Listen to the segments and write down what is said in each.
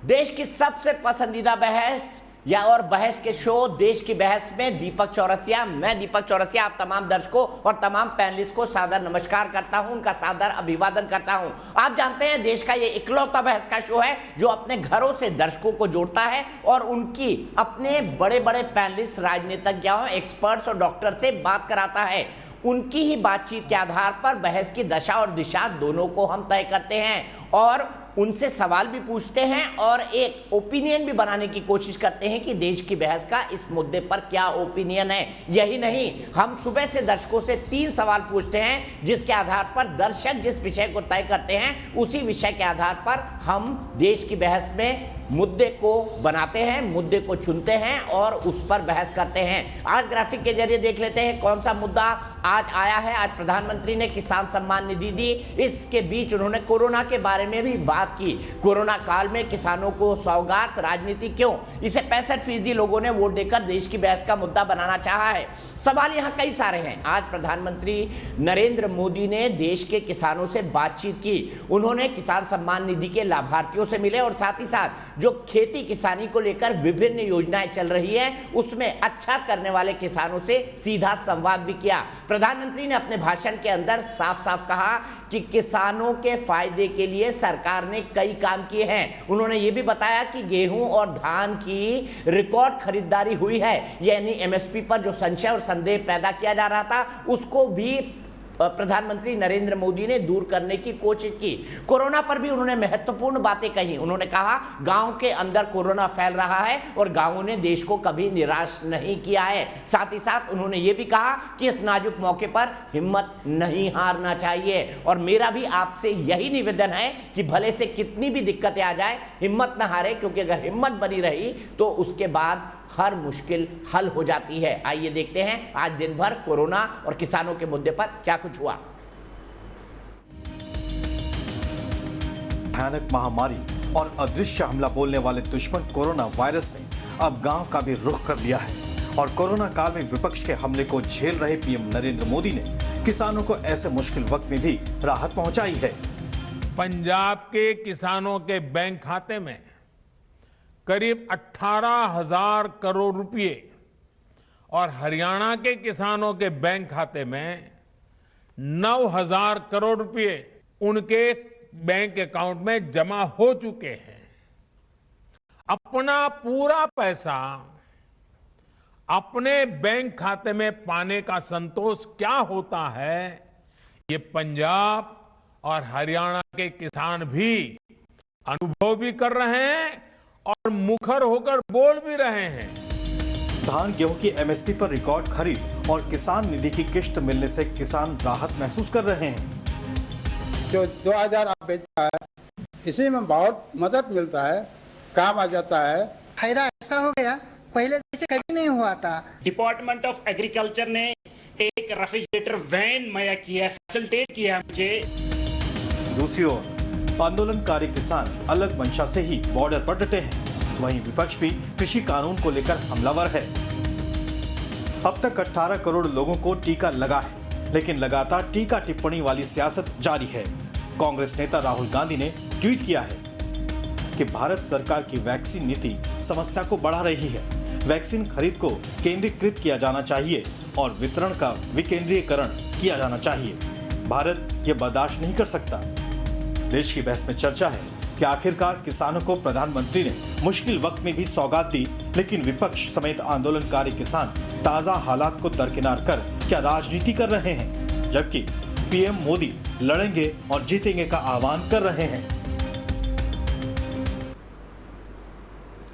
देश की सबसे पसंदीदा बहस या और बहस के शो देश की बहस में दीपक चौरसिया। मैं दीपक चौरसिया आप तमाम दर्शकों और तमाम पैनलिस्ट को सादर नमस्कार करता हूं, उनका सादर अभिवादन करता हूं। आप जानते हैं देश का ये इकलौता बहस का शो है जो अपने घरों से दर्शकों को जोड़ता है और उनकी अपने बड़े बड़े पैनलिस्ट, राजनीतिज्ञों, एक्सपर्ट्स और डॉक्टर से बात कराता है। उनकी ही बातचीत के आधार पर बहस की दशा और दिशा दोनों को हम तय करते हैं और उनसे सवाल भी पूछते हैं और एक ओपिनियन भी बनाने की कोशिश करते हैं कि देश की बहस का इस मुद्दे पर क्या ओपिनियन है। यही नहीं, हम सुबह से दर्शकों से 3 सवाल पूछते हैं जिसके आधार पर दर्शक जिस विषय को तय करते हैं उसी विषय के आधार पर हम देश की बहस में मुद्दे को बनाते हैं, मुद्दे को चुनते हैं और उस पर बहस करते हैं। आज ग्राफिक के जरिए देख लेते हैं कौन सा मुद्दा आज आया है। आज प्रधानमंत्री ने किसान सम्मान निधि दी, इसके बीच उन्होंने कोरोना के बारे में भी बात की। कोरोना काल में किसानों को सौगात, राजनीति क्यों, इसे 65% लोगों ने वोट देकर देश की बहस का मुद्दा बनाना चाहा है। सवाल यहाँ कई सारे हैं। आज प्रधानमंत्री नरेंद्र मोदी ने देश के किसानों से बातचीत की, उन्होंने किसान सम्मान निधि के लाभार्थियों से मिले और साथ ही साथ जो खेती किसानी को लेकर विभिन्न योजनाएं चल रही हैं उसमें अच्छा करने वाले किसानों से सीधा संवाद भी किया। प्रधानमंत्री ने अपने भाषण के अंदर साफ साफ कहा कि किसानों के फायदे के लिए सरकार ने कई काम किए हैं। उन्होंने ये भी बताया कि गेहूं और धान की रिकॉर्ड खरीदारी हुई है, यानी एमएसपी पर जो संशय और संदेह पैदा किया जा रहा था उसको भी प्रधानमंत्री नरेंद्र मोदी ने दूर करने की कोशिश की। कोरोना पर भी उन्होंने महत्वपूर्ण बातें कही। उन्होंने कहा गांव के अंदर कोरोना फैल रहा है और गांवों ने देश को कभी निराश नहीं किया है। साथ ही साथ उन्होंने ये भी कहा कि इस नाजुक मौके पर हिम्मत नहीं हारना चाहिए और मेरा भी आपसे यही निवेदन है कि भले से कितनी भी दिक्कतें आ जाए हिम्मत ना हारे, क्योंकि अगर हिम्मत बनी रही तो उसके बाद हर मुश्किल हल हो जाती है। आइए देखते हैं आज दिन भर कोरोना और किसानों के मुद्दे पर क्या कुछ हुआ। भयानक महामारी और अदृश्य हमला बोलने वाले दुश्मन कोरोना वायरस ने अब गांव का भी रुख कर लिया है और कोरोना काल में विपक्ष के हमले को झेल रहे पीएम नरेंद्र मोदी ने किसानों को ऐसे मुश्किल वक्त में भी राहत पहुंचाई है। पंजाब के किसानों के बैंक खाते में करीब 18,000 करोड़ रुपए और हरियाणा के किसानों के बैंक खाते में 9,000 करोड़ रुपए उनके बैंक अकाउंट में जमा हो चुके हैं। अपना पूरा पैसा अपने बैंक खाते में पाने का संतोष क्या होता है, ये पंजाब और हरियाणा के किसान भी अनुभव भी कर रहे हैं और मुखर होकर बोल भी रहे हैं। धान गेहूं की एमएसपी पर रिकॉर्ड खरीद और किसान निधि की किश्त मिलने से किसान राहत महसूस कर रहे हैं। जो 2000 आप बेचता है इसी में बहुत मदद मिलता है, काम आ जाता है। फायदा ऐसा हो गया, पहले जैसे कभी नहीं हुआ था। डिपार्टमेंट ऑफ एग्रीकल्चर ने एक रेफ्रिजरेटर वैन मुहैया किया, फैसिलिटेट किया मुझे। दूसरी ओर आंदोलनकारी किसान अलग मंशा से ही बॉर्डर पर डटे हैं, वहीं विपक्ष भी कृषि कानून को लेकर हमलावर है। अब तक 18 करोड़ लोगों को टीका लगा है, लेकिन लगातार टीका टिप्पणी वाली सियासत जारी है। कांग्रेस नेता राहुल गांधी ने ट्वीट किया है कि भारत सरकार की वैक्सीन नीति समस्या को बढ़ा रही है। वैक्सीन खरीद को केंद्रीकृत किया जाना चाहिए और वितरण का विकेंद्रीकरण किया जाना चाहिए। भारत ये बर्दाश्त नहीं कर सकता। देश की बहस में चर्चा है कि आखिरकार किसानों को प्रधानमंत्री ने मुश्किल वक्त में भी सौगात दी, लेकिन विपक्ष समेत आंदोलनकारी किसान ताजा हालात को दरकिनार कर क्या राजनीति कर रहे हैं, जबकि पीएम मोदी लड़ेंगे और जीतेंगे का आह्वान कर रहे हैं।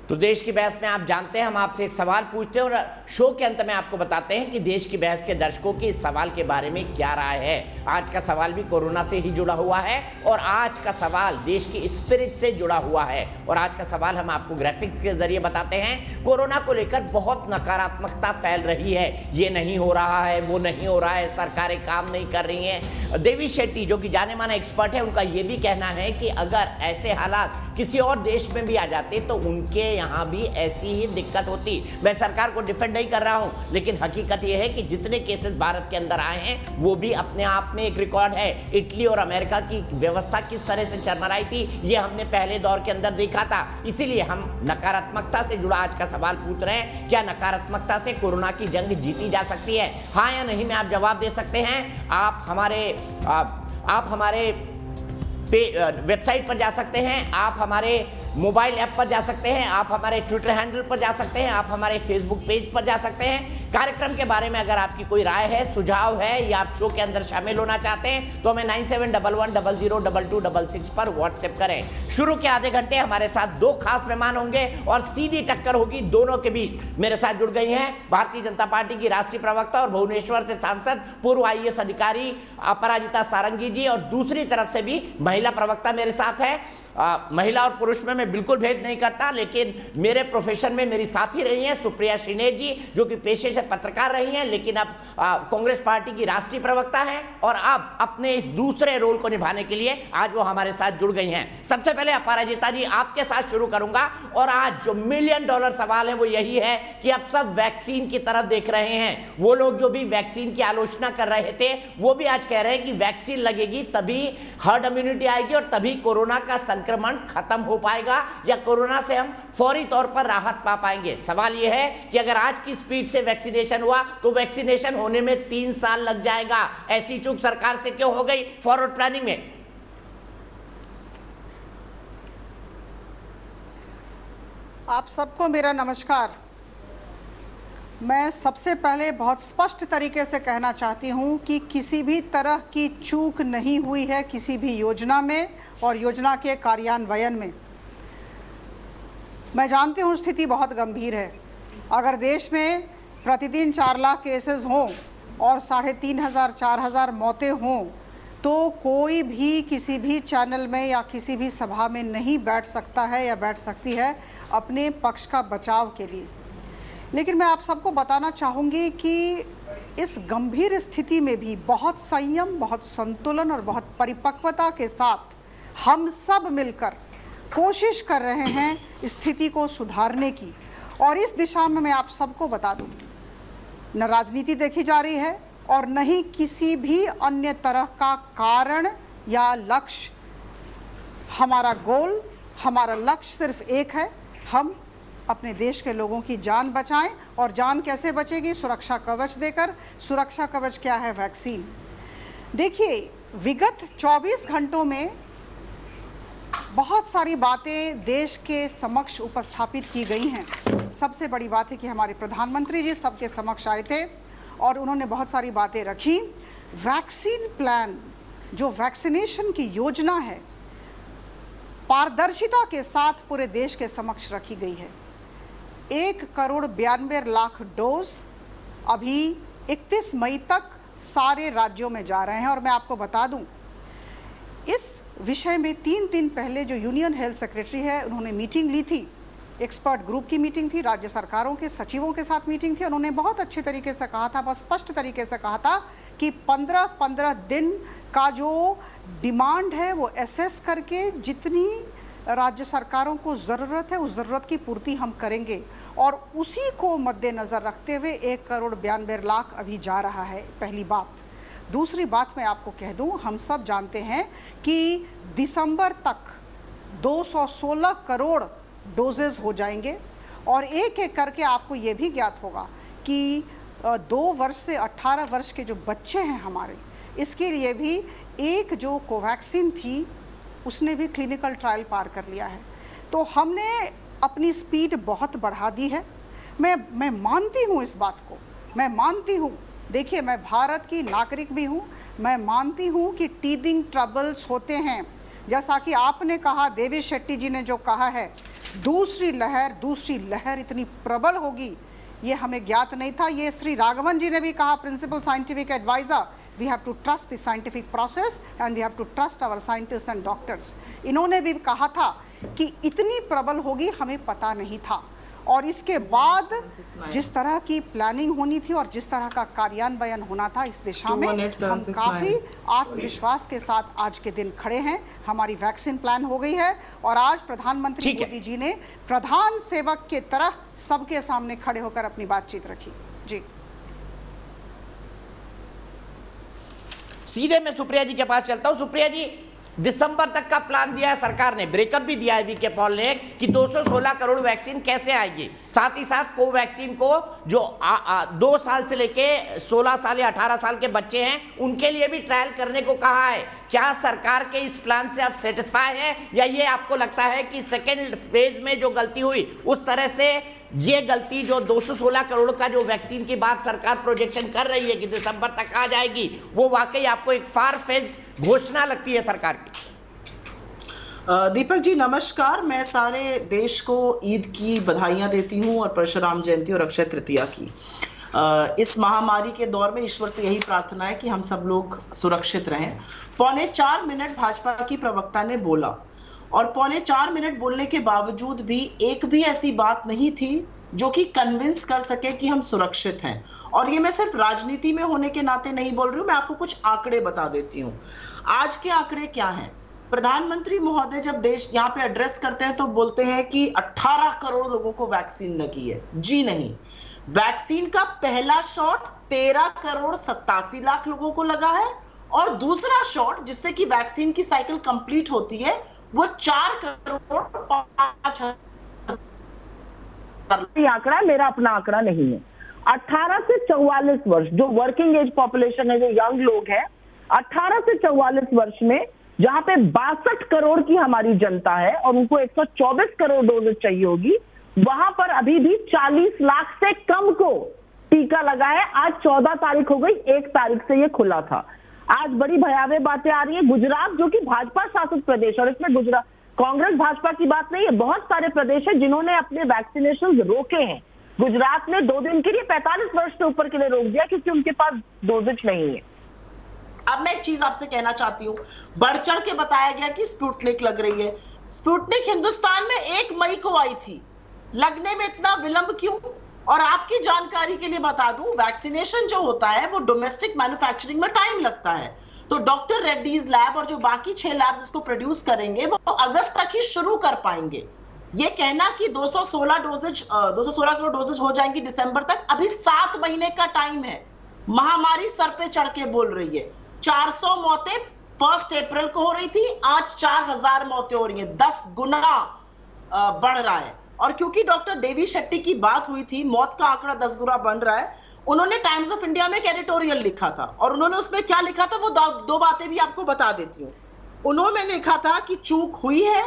तो देश की बहस में आप जानते हैं हम आपसे एक सवाल पूछते हैं और शो के अंत में आपको बताते हैं कि देश की बहस के दर्शकों की इस सवाल के बारे में क्या राय है। आज का सवाल भी कोरोना से ही जुड़ा हुआ है और आज का सवाल देश की स्पिरिट से जुड़ा हुआ है और आज का सवाल हम आपको ग्राफिक्स के जरिए बताते हैं। कोरोना को लेकर बहुत नकारात्मकता फैल रही है, ये नहीं हो रहा है, वो नहीं हो रहा है, सरकारें काम नहीं कर रही हैं, देवी शेट्टी जो कि जाने माने एक्सपर्ट है, उनका यह भी कहना है कि अगर ऐसे हालात किसी और देश में भी आ जाते तो उनके यहाँ भी ऐसी ही दिक्कत होती। मैं सरकार को डिफेंड नहीं कर रहा हूँ, लेकिन हकीकत यह है कि जितने केसेस भारत के अंदर आए हैं वो भी अपने आप में एक रिकॉर्ड है। इटली और अमेरिका की व्यवस्था किस तरह से चरमराई थी ये हमने पहले दौर के अंदर देखा था। इसीलिए हम नकारात्मकता से जुड़ा आज का सवाल पूछ रहे हैं, क्या नकारात्मकता से कोरोना की जंग जीती जा सकती है, हाँ या नहीं में आप जवाब दे सकते हैं। आप हमारे वेबसाइट पर जा सकते हैं, आप हमारे मोबाइल ऐप पर जा सकते हैं, आप हमारे ट्विटर हैंडल पर जा सकते हैं, आप हमारे फेसबुक पेज पर जा सकते हैं। कार्यक्रम के बारे में अगर आपकी कोई राय है, सुझाव है या आप शो के अंदर शामिल होना चाहते हैं तो हमें 9711002266 पर व्हाट्सएप करें। शुरू के आधे घंटे हमारे साथ दो खास मेहमान होंगे और सीधी टक्कर होगी दोनों के बीच। मेरे साथ जुड़ गई हैं भारतीय जनता पार्टी की राष्ट्रीय प्रवक्ता और भुवनेश्वर से सांसद पूर्व IAS अधिकारी अपराजिता सारंगी जी, और दूसरी तरफ से भी महिला प्रवक्ता मेरे साथ है। महिला और पुरुष में मैं बिल्कुल भेद नहीं करता, लेकिन मेरे प्रोफेशन में मेरी साथी रही हैं सुप्रिया श्रीनेत जी, जो कि पेशे से पत्रकार रही हैं, लेकिन अब कांग्रेस पार्टी की राष्ट्रीय प्रवक्ता हैं और अब अपने इस दूसरे रोल को निभाने के लिए आज वो हमारे साथ जुड़ गई हैं। सबसे पहले अपराजिता जी आपके साथ शुरू करूंगा, और आज जो $1 मिलियन सवाल है वो यही है कि अब सब वैक्सीन की तरफ देख रहे हैं। वो लोग जो भी वैक्सीन की आलोचना कर रहे थे वो भी आज कह रहे हैं कि वैक्सीन लगेगी तभी हर्ड इम्यूनिटी आएगी और तभी कोरोना का संक्रमण खत्म हो पाएगा, या कोरोना से हम फौरी तौर पर राहत पा पाएंगे। सवाल यह है कि अगर आज की स्पीड से वैक्सीनेशन हुआ तो वैक्सीनेशन होने में 3 साल लग जाएगा। ऐसी चूक सरकार से क्यों हो गई फॉरवर्ड प्लानिंग में? आप सबको मेरा नमस्कार। मैं सबसे पहले बहुत स्पष्ट तरीके से कहना चाहती हूं कि किसी भी तरह की चूक नहीं हुई है किसी भी योजना में और योजना के कार्यान्वयन में। मैं जानती हूं स्थिति बहुत गंभीर है। अगर देश में प्रतिदिन 4 लाख केसेस हों और 3,500-4,000 मौतें हों तो कोई भी किसी भी चैनल में या किसी भी सभा में नहीं बैठ सकता है या बैठ सकती है अपने पक्ष का बचाव के लिए। लेकिन मैं आप सबको बताना चाहूँगी कि इस गंभीर स्थिति में भी बहुत संयम, बहुत संतुलन और बहुत परिपक्वता के साथ हम सब मिलकर कोशिश कर रहे हैं स्थिति को सुधारने की। और इस दिशा में मैं आप सबको बता दूं, न राजनीति देखी जा रही है और न ही किसी भी अन्य तरह का कारण या लक्ष्य। हमारा गोल, हमारा लक्ष्य सिर्फ एक है, हम अपने देश के लोगों की जान बचाएं। और जान कैसे बचेगी? सुरक्षा कवच देकर। सुरक्षा कवच क्या है? वैक्सीन। देखिए, विगत 24 घंटों में बहुत सारी बातें देश के समक्ष उपस्थापित की गई हैं। सबसे बड़ी बात है कि हमारे प्रधानमंत्री जी सबके समक्ष आए थे और उन्होंने बहुत सारी बातें रखी। वैक्सीन प्लान, जो वैक्सीनेशन की योजना है, पारदर्शिता के साथ पूरे देश के समक्ष रखी गई है। 1,92,00,000 डोज अभी 31 मई तक सारे राज्यों में जा रहे हैं। और मैं आपको बता दूं, इस विषय में 3 दिन पहले जो यूनियन हेल्थ सेक्रेटरी है उन्होंने मीटिंग ली थी। एक्सपर्ट ग्रुप की मीटिंग थी, राज्य सरकारों के सचिवों के साथ मीटिंग थी। उन्होंने बहुत अच्छे तरीके से कहा था, बहुत स्पष्ट तरीके से कहा था कि 15-15 दिन का जो डिमांड है वो एसेस करके जितनी राज्य सरकारों को ज़रूरत है उस ज़रूरत की पूर्ति हम करेंगे। और उसी को मद्देनज़र रखते हुए 1,92,00,000 अभी जा रहा है। पहली बात। दूसरी बात मैं आपको कह दूं, हम सब जानते हैं कि दिसंबर तक 216 करोड़ डोजेज हो जाएंगे। और एक एक करके आपको ये भी ज्ञात होगा कि 2 वर्ष से 18 वर्ष के जो बच्चे हैं हमारे, इसके लिए भी एक जो कोवैक्सीन थी उसने भी क्लिनिकल ट्रायल पार कर लिया है। तो हमने अपनी स्पीड बहुत बढ़ा दी है। मैं मानती हूँ इस बात को, मैं मानती हूँ। देखिए, मैं भारत की नागरिक भी हूँ। मैं मानती हूँ कि टीदिंग ट्रबल्स होते हैं। जैसा कि आपने कहा, देवी शेट्टी जी ने जो कहा है, दूसरी लहर इतनी प्रबल होगी ये हमें ज्ञात नहीं था। ये श्री राघवन जी ने भी कहा, principal scientific adviser, we have to trust the scientific process and we have to trust our scientist and doctors. इन्होंने भी कहा था कि इतनी प्रबल होगी हमें पता नहीं था। और इसके बाद जिस तरह की प्लानिंग होनी थी और जिस तरह का कार्यान्वयन होना था, इस दिशा में हम काफ़ी आत्मविश्वास के साथ आज के दिन खड़े हैं। हमारी वैक्सीन प्लान हो गई है और आज प्रधानमंत्री मोदी जी ने प्रधान सेवक के तरह सबके सामने खड़े होकर अपनी बातचीत रखी। जी सीधे मैं सुप्रिया जी के पास चलता हूं। सुप्रिया जी, दिसंबर तक का प्लान दिया है सरकार ने, ब्रेकअप भी दिया है वीके पॉल ने कि 216 करोड़ वैक्सीन कैसे आएगी। साथ ही साथ कोवैक्सीन को जो 2 साल से लेके 16 साल या 18 साल के बच्चे हैं उनके लिए भी ट्रायल करने को कहा है। क्या सरकार के इस प्लान से आप सेटिस्फाई है या ये आपको लगता है कि सेकेंड फेज में जो गलती हुई उस तरह से ये गलती जो 216 करोड़ का जो वैक्सीन की बात सरकार प्रोजेक्शन कर रही है कि दिसंबर तक आ जाएगी, वो वाकई आपको एक फार फेज घोषणा लगती है सरकार की? दीपक जी नमस्कार। मैं सारे देश को ईद की बधाइयां देती हूं और परशुराम जयंती और अक्षय तृतीया की। इस महामारी के दौर में ईश्वर से यही प्रार्थना है कि हम सब लोग सुरक्षित रहें। 4.25 मिनट भाजपा की प्रवक्ता ने बोला और 4.25 मिनट बोलने के बावजूद भी एक भी ऐसी बात नहीं थी जो कि कन्विंस कर सके कि हम सुरक्षित हैं। और ये मैं सिर्फ राजनीति में होने के नाते नहीं बोल रही हूं, मैं आपको कुछ आंकड़े बता देती हूं। आज के आंकड़े क्या हैं? प्रधानमंत्री महोदय जब देश यहाँ पे एड्रेस करते हैं तो बोलते हैं कि 18 करोड़ लोगों को वैक्सीन लगी है। जी नहीं, वैक्सीन का पहला शॉट 13 करोड़ 87 लाख लोगों को लगा है और दूसरा शॉट जिससे कि वैक्सीन की साइकिल कंप्लीट होती है वो 4 करोड़ 5 आंकड़ा मेरा अपना आंकड़ा नहीं है। 18 से 44 वर्ष जो वर्किंग एज पॉपुलेशन है, जो यंग लोग हैं, 18 से 44 वर्ष में जहां पे 62 करोड़ की हमारी जनता है और उनको 124 करोड़ डोजेज चाहिए होगी, वहां पर अभी भी 40 लाख से कम को टीका लगा है। आज 14 तारीख हो गई, 1 तारीख से ये खुला था। आज बड़ी भयावह बातें आ रही है। गुजरात जो कि भाजपा शासित प्रदेश, और इसमें गुजरात कांग्रेस भाजपा की बात नहीं है, बहुत सारे प्रदेश है जिन्होंने अपने वैक्सीनेशन रोके हैं। गुजरात ने 2 दिन के लिए 45 वर्ष से ऊपर के लिए रोक दिया क्योंकि उनके पास डोजेज नहीं है। अब मैं एक चीज आपसे कहना चाहती हूँ, बढ़ चढ़ के बताया गया कि स्पुतनिक लग रही है। स्पुतनिक हिंदुस्तान में 1 मई को आई थी, लगने में इतना विलंब क्यों? और आपकी जानकारी के लिए बता दूं, वैक्सीनेशन जो होता है वो डोमेस्टिक मैन्युफैक्चरिंग में टाइम लगता है। तो डॉक्टर रेड्डीज लैब और जो बाकी 6 लैब्स इसको प्रोड्यूस करेंगे वो अगस्त तक ही शुरू कर पाएंगे। ये कहना कि 216 करोड़ डोजेज हो जाएंगी दिसंबर तक, अभी 7 महीने का टाइम है। महामारी सर पे चढ़ के बोल रही है। 400 मौतें 1 अप्रैल को हो रही थी, आज 4000 मौतें हो रही है, 10 गुना बढ़ रहा है। और क्योंकि डॉक्टर देवी शेट्टी की बात हुई थी, मौत का आंकड़ा 10 गुना बन रहा है, उन्होंने टाइम्स ऑफ इंडिया में एक एडिटोरियल लिखा था और उन्होंने उसमें क्या लिखा था वो 2 बातें भी आपको बता देती हूँ। उन्होंने लिखा था कि चूक हुई है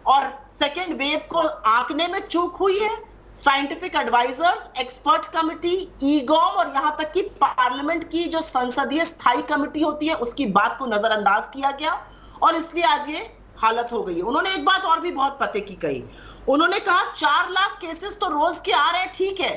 और सेकेंड वेव को आंकने में चूक हुई है। साइंटिफिक एडवाइजर्स, एक्सपर्ट कमिटी, ईगॉम और यहां तक कि पार्लियामेंट की जो संसदीय स्थायी कमिटी होती है उसकी बात को नजरअंदाज किया गया और इसलिए आज ये हालत हो गई है। उन्होंने एक बात और भी बहुत पते की कही, उन्होंने कहा 4 लाख केसेस तो रोज के आ रहे हैं, ठीक है,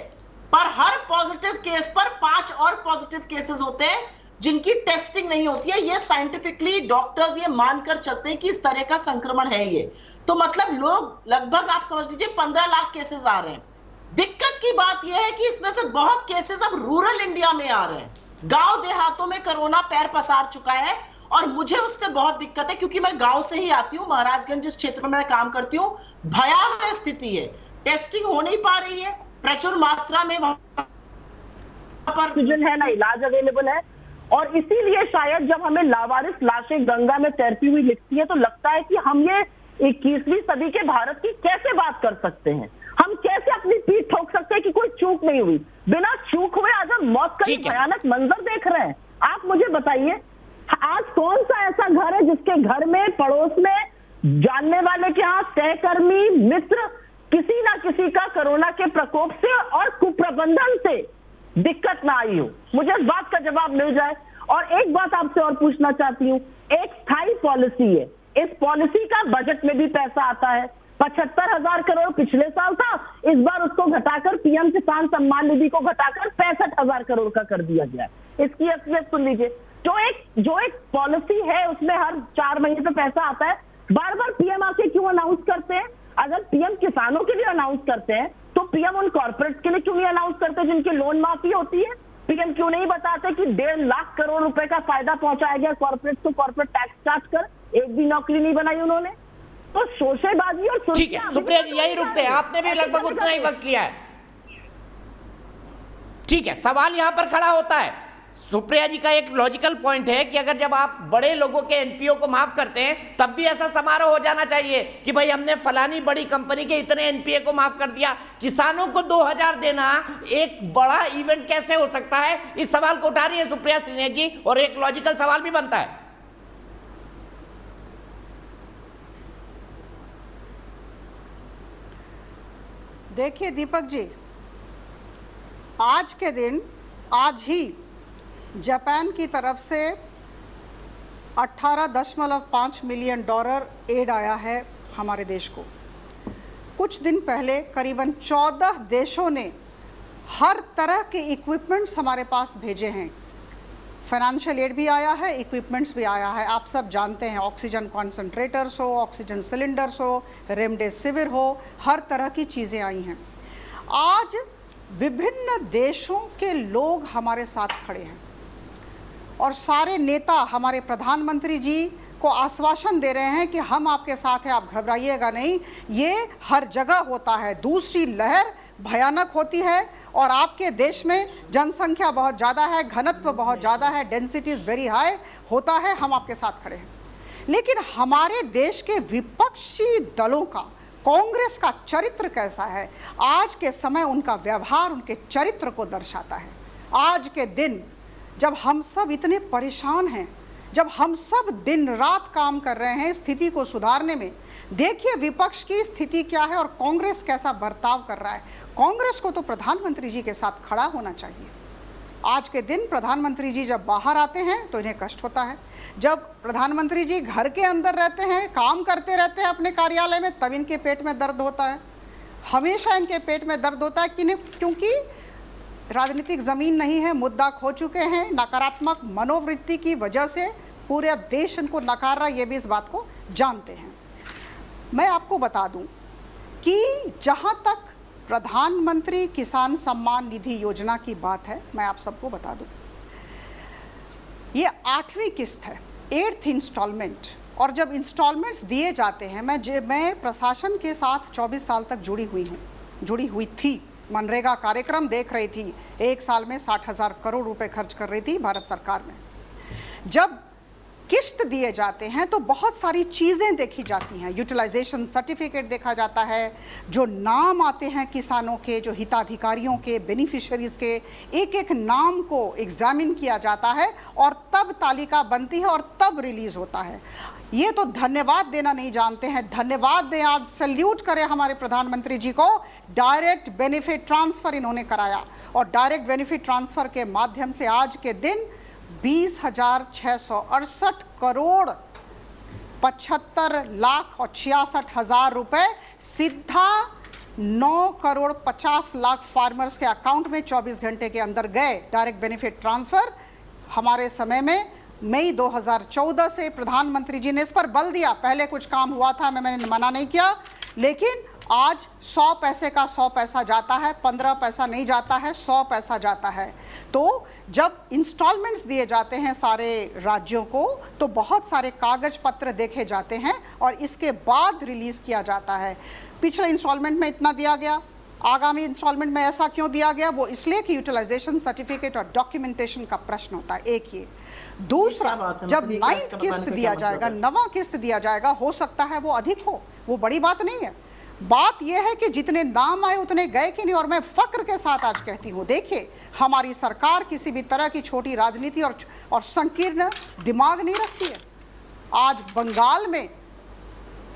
पर हर पॉजिटिव केस पर 5 और पॉजिटिव केसेस होते हैं जिनकी टेस्टिंग नहीं होती है। ये साइंटिफिकली डॉक्टर्स ये मानकर चलते हैं कि इस तरह का संक्रमण है ये। तो मतलब लोग लगभग आप समझ लीजिए 15 लाख केसेस आ रहे हैं। दिक्कत की बात यह है कि इसमें से बहुत केसेस अब रूरल इंडिया में आ रहे हैं, गांव देहातों में कोरोना पैर पसार चुका है और मुझे उससे बहुत दिक्कत है क्योंकि मैं गांव से ही आती हूं। महाराजगंज जिस क्षेत्र में मैं काम करती हूं, भयावह स्थिति है, टेस्टिंग हो नहीं पा रही है प्रचुर मात्रा में, ऑक्सीजन है ना, इलाज अवेलेबल है। और इसीलिए शायद जब हमें लावारिस लाशें गंगा में तैरती हुई लिखती है तो लगता है कि हम ये 21वीं सदी के भारत की कैसे बात कर सकते हैं, हम कैसे अपनी पीठ ठोक सकते हैं कि कोई चूक नहीं हुई। बिना चूक हुए आज हम मौत का भयानक मंजर देख रहे हैं। आप मुझे बताइए, आज कौन सा ऐसा घर है जिसके घर में पड़ोस में जानने वाले के यहाँ सहकर्मी मित्र किसी ना किसी का कोरोना के प्रकोप से और कुप्रबंधन से दिक्कत ना आई हो? मुझे इस बात का जवाब मिल जाए। और एक बात आपसे और पूछना चाहती हूँ, एक स्थायी पॉलिसी है, इस पॉलिसी का बजट में भी पैसा आता है। 75,000 करोड़ पिछले साल था, इस बार उसको घटाकर पीएम किसान सम्मान निधि को घटाकर 65,000 करोड़ का कर दिया गया है। इसकी असलियत सुन लीजिए, जो एक पॉलिसी है उसमें हर 4 महीने पे पैसा आता है। बार बार पीएम आके क्यों अनाउंस करते हैं? अगर पीएम किसानों के लिए अनाउंस करते हैं तो पीएम उन कॉर्पोरेट के लिए क्यों नहीं अनाउंस करते जिनकी लोन माफी होती है? पीएम क्यों नहीं बताते कि 1.5 लाख करोड़ रुपए का फायदा पहुंचाया गया कॉर्पोरेट को, कॉर्पोरेट टैक्स चार्ज कर, एक भी नौकरी नहीं बनाई उन्होंने? तो शोषेबाजी और ठीक है सुप्रिया जी, यही रुकते हैं, आपने भी लगभग उतना ही वक्त लिया है। ठीक है, सवाल यहां पर खड़ा होता है, सुप्रिया जी का एक लॉजिकल पॉइंट है कि अगर जब आप बड़े लोगों के एनपीओ को माफ करते हैं तब भी ऐसा समारोह हो जाना चाहिए कि भाई हमने फलानी बड़ी कंपनी के इतने एनपीए को माफ कर दिया। किसानों को 2000 देना एक बड़ा इवेंट कैसे हो सकता है? इस सवाल को उठा रही है सुप्रिया सिन्हा जी, और एक लॉजिकल सवाल भी बनता है। देखिए दीपक जी, आज के दिन, आज ही जापान की तरफ से $18.5 मिलियन एड आया है हमारे देश को। कुछ दिन पहले करीबन 14 देशों ने हर तरह के इक्विपमेंट्स हमारे पास भेजे हैं। फाइनेंशियल एड भी आया है, इक्विपमेंट्स भी आया है। आप सब जानते हैं, ऑक्सीजन कॉन्सेंट्रेटर्स हो, ऑक्सीजन सिलेंडर्स हो, रेमडेसिविर हो, हर तरह की चीज़ें आई हैं। आज विभिन्न देशों के लोग हमारे साथ खड़े हैं और सारे नेता हमारे प्रधानमंत्री जी को आश्वासन दे रहे हैं कि हम आपके साथ हैं, आप घबराइएगा नहीं। ये हर जगह होता है, दूसरी लहर भयानक होती है और आपके देश में जनसंख्या बहुत ज़्यादा है, घनत्व बहुत ज़्यादा है, डेंसिटी इज़ वेरी हाई, होता है, हम आपके साथ खड़े हैं। लेकिन हमारे देश के विपक्षी दलों का, कांग्रेस का चरित्र कैसा है? आज के समय उनका व्यवहार उनके चरित्र को दर्शाता है। आज के दिन जब हम सब इतने परेशान हैं, जब हम सब दिन रात काम कर रहे हैं स्थिति को सुधारने में, देखिए विपक्ष की स्थिति क्या है और कांग्रेस कैसा बर्ताव कर रहा है। कांग्रेस को तो प्रधानमंत्री जी के साथ खड़ा होना चाहिए। आज के दिन प्रधानमंत्री जी जब बाहर आते हैं तो इन्हें कष्ट होता है, जब प्रधानमंत्री जी घर के अंदर रहते हैं, काम करते रहते हैं अपने कार्यालय में, तब इनके पेट में दर्द होता है। हमेशा इनके पेट में दर्द होता है क्योंकि राजनीतिक ज़मीन नहीं है, मुद्दा खो चुके हैं। नकारात्मक मनोवृत्ति की वजह से पूरे देश इनको नकार रहा है, ये भी इस बात को जानते हैं। मैं आपको बता दूं कि जहां तक प्रधानमंत्री किसान सम्मान निधि योजना की बात है, मैं आप सबको बता दूं, ये 8वीं किस्त है, 8th इंस्टॉलमेंट। और जब इंस्टॉलमेंट्स दिए जाते हैं, मैं प्रशासन के साथ 24 साल तक जुड़ी हुई थी। मनरेगा कार्यक्रम देख रही थी, एक साल में 60,000 करोड़ रुपए खर्च कर रही थी भारत सरकार में। जब किस्त दिए जाते हैं तो बहुत सारी चीज़ें देखी जाती हैं। यूटिलाइजेशन सर्टिफिकेट देखा जाता है, जो नाम आते हैं किसानों के, जो हिताधिकारियों के, बेनिफिशियरीज़ के, एक एक नाम को एग्जामिन किया जाता है और तब तालिका बनती है और तब रिलीज़ होता है। ये तो धन्यवाद देना नहीं जानते हैं। धन्यवाद दें, आज सैल्यूट करें हमारे प्रधानमंत्री जी को। डायरेक्ट बेनिफिट ट्रांसफ़र इन्होंने कराया और डायरेक्ट बेनिफिट ट्रांसफ़र के माध्यम से आज के दिन 20,668 करोड़ 75,66,000 रुपए सीधा 9,50,00,000 फार्मर्स के अकाउंट में 24 घंटे के अंदर गए। डायरेक्ट बेनिफिट ट्रांसफ़र हमारे समय में मई 2014 से प्रधानमंत्री जी ने इस पर बल दिया। पहले कुछ काम हुआ था, मैंने मना नहीं किया, लेकिन आज 100 पैसे का 100 पैसा जाता है, 15 पैसा नहीं जाता है, 100 पैसा जाता है। तो जब इंस्टॉलमेंट्स दिए जाते हैं सारे राज्यों को तो बहुत सारे कागज पत्र देखे जाते हैं और इसके बाद रिलीज़ किया जाता है। पिछले इंस्टॉलमेंट में इतना दिया गया, आगामी इंस्टॉलमेंट में ऐसा क्यों दिया गया? वो इसलिए कि यूटिलाइजेशन सर्टिफिकेट और डॉक्यूमेंटेशन का प्रश्न होता है, एक ये। दूसरा, जब 9th किस्त दिया जाएगा, 9वां किस्त दिया जाएगा, हो सकता है वो अधिक हो, वो बड़ी बात नहीं है। बात यह है कि जितने नाम आए उतने गए कि नहीं। और मैं फक्र के साथ आज कहती हूँ, देखिए हमारी सरकार किसी भी तरह की छोटी राजनीति और संकीर्ण दिमाग नहीं रखती है। आज बंगाल में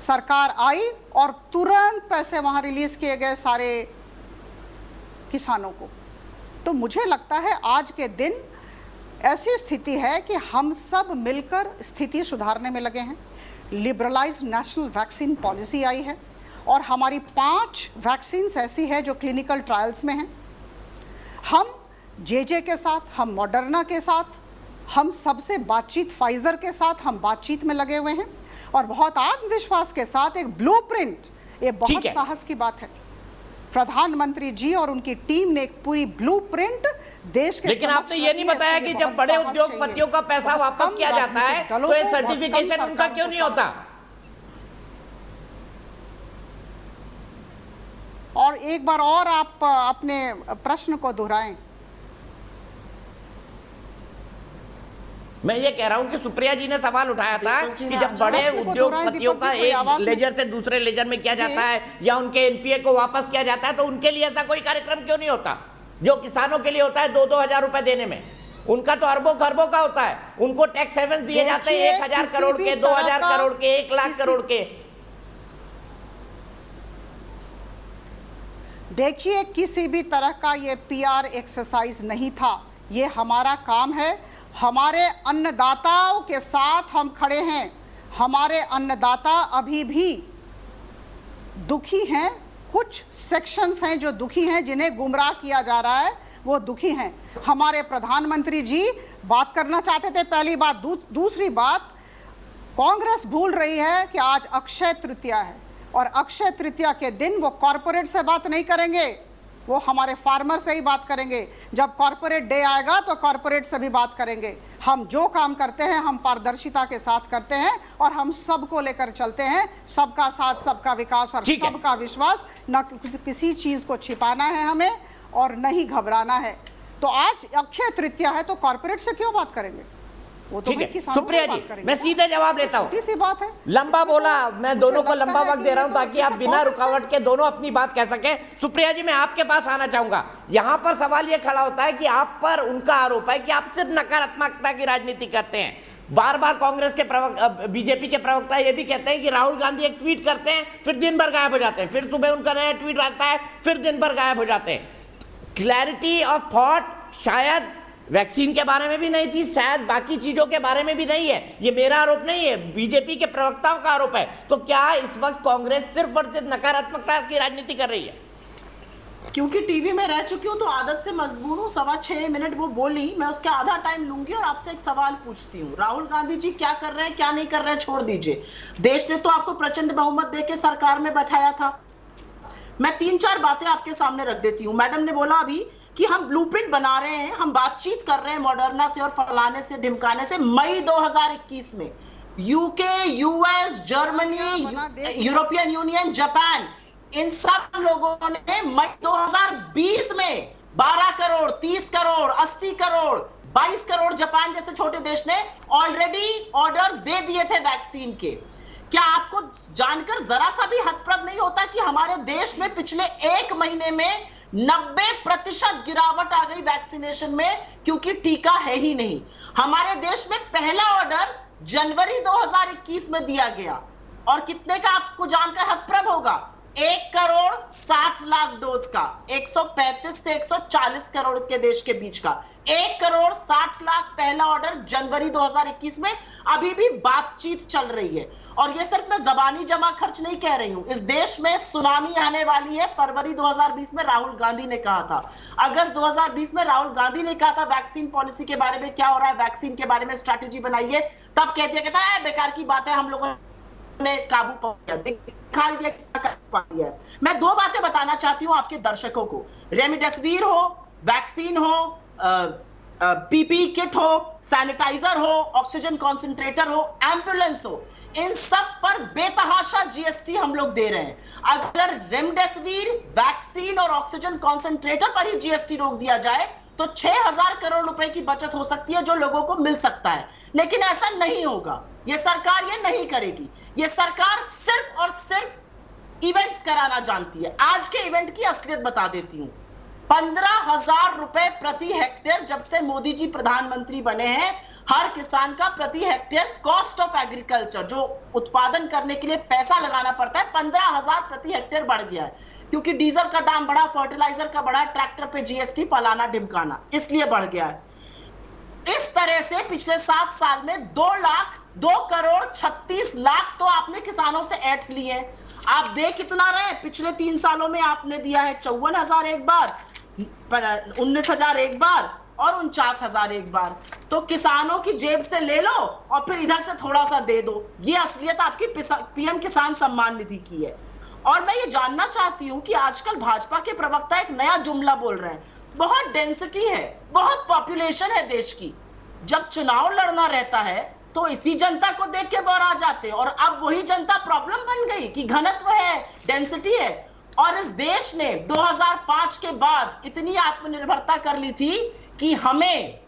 सरकार आई और तुरंत पैसे वहाँ रिलीज़ किए गए सारे किसानों को। तो मुझे लगता है आज के दिन ऐसी स्थिति है कि हम सब मिलकर स्थिति सुधारने में लगे हैं। लिबरलाइज्ड नेशनल वैक्सीन पॉलिसी आई है और हमारी 5 वैक्सीन्स ऐसी है जो क्लिनिकल ट्रायल्स में हैं। हम जे के साथ, हम मॉडर्ना के साथ, हम सबसे बातचीत, फाइजर के साथ हम बातचीत में लगे हुए हैं और बहुत आत्मविश्वास के साथ एक ब्लूप्रिंट, ये बहुत साहस की बात है। प्रधानमंत्री जी और उनकी टीम ने एक पूरी ब्लूप्रिंट देश के, लेकिन आपने ये नहीं बताया कि जब बड़े उद्योगपतियों का पैसा वापस किया जाता है तो ये सर्टिफिकेशन उनका क्यों नहीं होता? और एक बार और आप अपने प्रश्न को दोहराएं। मैं ये कह रहा हूं कि सुप्रिया जी ने सवाल उठाया था कि जब बड़े उद्योगपतियों का एक लेजर से दूसरे लेजर में किया जाता है या उनके एनपीए को वापस किया जाता है तो उनके लिए ऐसा कोई कार्यक्रम क्यों नहीं होता जो किसानों के लिए होता है 2-2 हजार रुपए देने में? उनका तो अरबों खरबों का होता है। उनको टैक्स हेवंस दिए जाते हैं 1000 करोड़ के, 2000 करोड़ के, 1 लाख करोड़ के। देखिए, किसी भी तरह का ये पीआर एक्सरसाइज नहीं था। ये हमारा काम है। हमारे अन्नदाताओं के साथ हम खड़े हैं। हमारे अन्नदाता अभी भी दुखी हैं। कुछ सेक्शंस हैं जो दुखी हैं, जिन्हें गुमराह किया जा रहा है, वो दुखी हैं। हमारे प्रधानमंत्री जी बात करना चाहते थे, पहली बात। दूसरी बात, कांग्रेस भूल रही है कि आज अक्षय तृतीया है और अक्षय तृतीया के दिन वो कॉरपोरेट से बात नहीं करेंगे, वो हमारे फार्मर से ही बात करेंगे। जब कॉरपोरेट डे आएगा तो कॉरपोरेट से भी बात करेंगे। हम जो काम करते हैं हम पारदर्शिता के साथ करते हैं और हम सबको लेकर चलते हैं। सबका साथ, सबका विकास और सबका विश्वास। न किसी चीज को छिपाना है हमें और न ही घबराना है। तो आज अक्षय तृतीया है तो कॉरपोरेट से क्यों बात करेंगे? वो तो ठीक है सुप्रिया जी, मैं सीधे जवाब लेता हूं। सी बात है, लंबा बोला, मैं दोनों को लंबा वक्त दे रहा हूं ताकि आप बिना रुकावट के दोनों अपनी बात कह सकें। सुप्रिया जी, मैं आपके पास आना चाहूंगा। यहां पर सवाल यह खड़ा होता है कि आप पर उनका आरोप है कि आप सिर्फ नकारात्मकता की राजनीति करते हैं। बार बार कांग्रेस के बीजेपी के प्रवक्ता ये भी कहते हैं कि राहुल गांधी एक ट्वीट करते हैं फिर दिन भर गायब हो जाते हैं, फिर सुबह उनका नया ट्वीट आता है, फिर दिन भर गायब हो जाते हैं। क्लैरिटी ऑफ थॉट शायद वैक्सीन के बारे में भी नहीं थी, शायद बाकी चीजों के बारे में भी नहीं है। ये मेरा आरोप नहीं है, बीजेपी के प्रवक्ताओं का आरोप है। तो क्या इस वक्त कांग्रेस सिर्फ और सिर्फ नकारात्मकता की राजनीति कर रही है? क्योंकि टीवी में रह चुकी हूँ तो आदत से मजबूर हूँ। 6.25 मिनट वो बोली, मैं उसका आधा टाइम लूंगी और आपसे एक सवाल पूछती हूँ। राहुल गांधी जी क्या कर रहे हैं, क्या नहीं कर रहे हैं, छोड़ दीजिए। देश ने तो आपको प्रचंड बहुमत देके सरकार में बैठाया था। मैं 3-4 बातें आपके सामने रख देती हूँ। मैडम ने बोला अभी कि हम ब्लूप्रिंट बना रहे हैं, हम बातचीत कर रहे हैं मॉडर्ना से और फलाने से ढिमकाने से। मई 2021 में UK, US, Germany, European Union, Japan, इन सब लोगों ने मई 2020 में 12 करोड़, 30 करोड़, 80 करोड़, 22 करोड़ जापान जैसे छोटे देश ने ऑलरेडी ऑर्डर्स दे दिए थे वैक्सीन के। क्या आपको जानकर जरा सा भी हतप्रभ नहीं होता कि हमारे देश में पिछले 1 महीने में 90% गिरावट आ गई वैक्सीनेशन में, क्योंकि टीका है ही नहीं। हमारे देश में पहला ऑर्डर जनवरी 2021 में दिया गया और कितने का आपको जानकर हतप्रभ होगा? 1 करोड़ 60 लाख डोज का, 135 से 140 करोड़ के देश के बीच का 1 करोड़ 60 लाख पहला ऑर्डर जनवरी 2021 में। अभी भी बातचीत चल रही है और ये सिर्फ मैं जबानी जमा खर्च नहीं कह रही हूं। इस देश में सुनामी आने वाली है। फरवरी 2020 में राहुल गांधी ने कहा था, अगस्त 2020 में राहुल गांधी ने कहा था वैक्सीन पॉलिसी के बारे में क्या हो रहा है, वैक्सीन के बारे में स्ट्रैटेजी बनाइए। तब कहता है बेकार की बात है, हम लोगों ने काबू पा लिया। मैं 2 बातें बताना चाहती हूं आपके दर्शकों को। रेमडेसिविर हो, वैक्सीन हो, पीपीई किट हो, सैनिटाइजर हो, ऑक्सीजन कॉन्सेंट्रेटर हो, एम्बुलेंस हो, इन सब पर बेतहाशा जीएसटी हम लोग दे रहे हैं। अगर रेमडेसिविर, वैक्सीन और ऑक्सीजन कॉन्सेंट्रेटर पर ही जीएसटी रोक दिया जाए तो 6000 करोड़ रुपए की बचत हो सकती है, जो लोगों को मिल सकता है। लेकिन ऐसा नहीं होगा, ये सरकार ये नहीं करेगी। ये सरकार सिर्फ और सिर्फ इवेंट्स कराना जानती है। आज के इवेंट की असलियत बता देती हूं। 15,000 रुपए प्रति हेक्टेयर जब से मोदी जी प्रधानमंत्री बने हैं, हर किसान का प्रति हेक्टेयर कॉस्ट ऑफ एग्रीकल्चर, जो उत्पादन करने के लिए पैसा लगाना पड़ता है, 15,000 प्रति हेक्टेयर बढ़ गया है। क्योंकि डीजल का दाम बढ़ा, फर्टिलाइजर का बढ़ा, ट्रैक्टर पे जीएसटी, फलाना ढिमकाना, इसलिए बढ़ गया है। इस तरह से पिछले 7 साल में 2 करोड़ 36 लाख तो आपने किसानों से ऐठ लिए। आप दे कितना रहे? पिछले 3 सालों में आपने दिया है 54,000 एक बार, 19,000 एक बार और 49,000 एक बार। तो किसानों की जेब से ले लो और फिर इधर से थोड़ा सा दे दो। ये असलियत आपकी पीएम किसान सम्मान निधि की है। और मैं ये जानना चाहती हूं कि आजकल भाजपा के प्रवक्ता एक नया जुमला बोल रहे हैं, बहुत डेंसिटी है, बहुत पॉपुलेशन है देश की, जब चुनाव लड़ना रहता है तो इसी जनता को देख के बोर आ जाते हैं, और अब वही जनता प्रॉब्लम बन गई कि घनत्व है, डेंसिटी है। और इस देश ने 2005 के बाद इतनी आत्मनिर्भरता कर ली थी कि हमें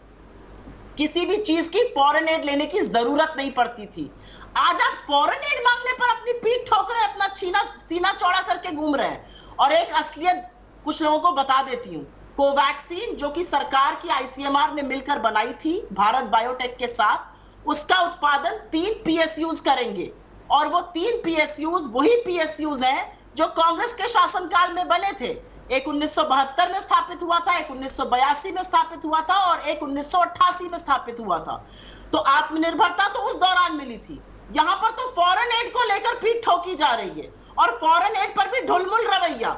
किसी भी चीज की फॉरेन एड लेने की जरूरत नहीं पड़ती थी। आज आप फॉरेन एड मांगने पर अपनी पीठ ठोक रहे हैं, अपना सीना चौड़ा करके घूम रहे हैं। और एक असलियत कुछ लोगों को बता देती हूं, कोवैक्सीन जो कि सरकार की आईसीएमआर ने मिलकर बनाई थी भारत बायोटेक के साथ, उसका उत्पादन 3 पीएसयूज करेंगे, और वो 3 पीएसयूज वही पीएसयूज हैं जो कांग्रेस के शासनकाल में बने थे। एक 1972 में स्थापित हुआ था, एक 1982 में स्थापित हुआ था, और एक 1988 में स्थापित हुआ था। तो आत्मनिर्भरता तो उस दौरान मिली थी। यहां पर तो फॉरेन एड को लेकर पीठ ठोकी जा रही है, और फॉरेन एड पर भी ढुलमुल रवैया।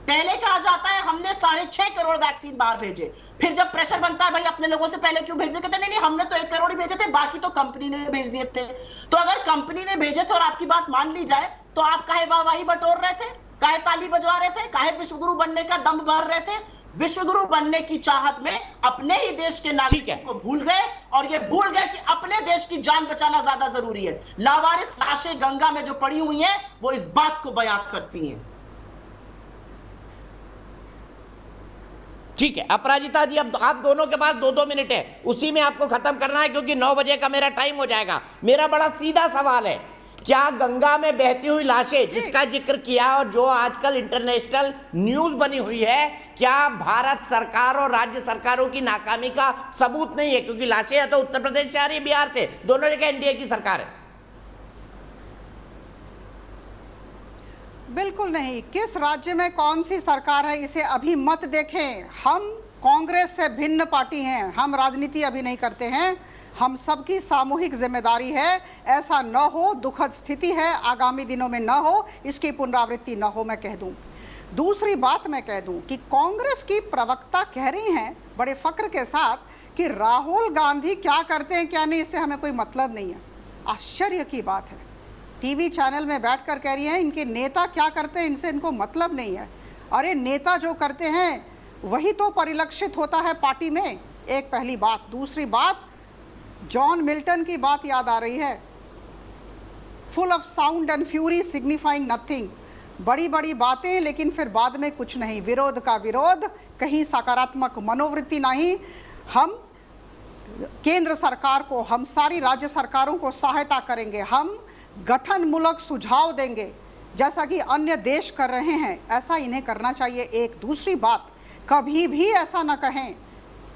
पहले कहा जाता है हमने 6.5 करोड़ वैक्सीन बाहर भेजे, फिर जब प्रेशर बनता है भाई अपने लोगों से पहले क्यों भेजने, कहते नहीं हमने तो 1 करोड़ ही भेजे थे, बाकी तो कंपनी ने भेज दिए थे। तो अगर कंपनी ने भेजे थे और आपकी बात मान ली जाए, तो आप काहे वाहवाही बटोर रहे थे, काहे ताली बजवा रहे थे, काहे विश्वगुरु बनने का दम भर रहे थे? विश्वगुरु बनने की चाहत में अपने ही देश के नागरिकों को भूल गए, और ये भूल गए कि अपने देश की जान बचाना ज्यादा जरूरी है। लावारिस लाशें गंगा में जो पड़ी हुई हैं, वो इस बात को बयां करती हैं। ठीक है अपराजिता जी, अब आप दोनों के पास 2-2 मिनट है, उसी में आपको खत्म करना है क्योंकि 9 बजे का मेरा टाइम हो जाएगा। मेरा बड़ा सीधा सवाल है, क्या गंगा में बहती हुई लाशें जिसका जिक्र किया और जो आजकल इंटरनेशनल न्यूज बनी हुई है, क्या भारत सरकार और राज्य सरकारों की नाकामी का सबूत नहीं है? क्योंकि लाशें या तो उत्तर प्रदेश से आ रही है, बिहार से, दोनों जगह एनडीए की सरकार है। बिल्कुल नहीं। किस राज्य में कौन सी सरकार है इसे अभी मत देखें। हम कांग्रेस से भिन्न पार्टी हैं, हम राजनीति अभी नहीं करते हैं, हम सबकी सामूहिक जिम्मेदारी है ऐसा न हो, दुखद स्थिति है, आगामी दिनों में न हो, इसकी पुनरावृत्ति न हो, मैं कह दूं। दूसरी बात मैं कह दूं कि कांग्रेस की प्रवक्ता कह रही हैं बड़े फक्र के साथ कि राहुल गांधी क्या करते हैं क्या नहीं इससे हमें कोई मतलब नहीं है। आश्चर्य की बात है, टीवी चैनल में बैठकर कह रही हैं इनके नेता क्या करते हैं इनसे इनको मतलब नहीं है। अरे नेता जो करते हैं वही तो परिलक्षित होता है पार्टी में, एक पहली बात। दूसरी बात, जॉन मिल्टन की बात याद आ रही है, full of sound and fury signifying nothing. बड़ी बड़ी बातें लेकिन फिर बाद में कुछ नहीं, विरोध का विरोध, कहीं सकारात्मक मनोवृत्ति नहीं। हम केंद्र सरकार को, हम सारी राज्य सरकारों को सहायता करेंगे, हम गठनमूलक सुझाव देंगे जैसा कि अन्य देश कर रहे हैं, ऐसा इन्हें करना चाहिए। एक दूसरी बात, कभी भी ऐसा न कहें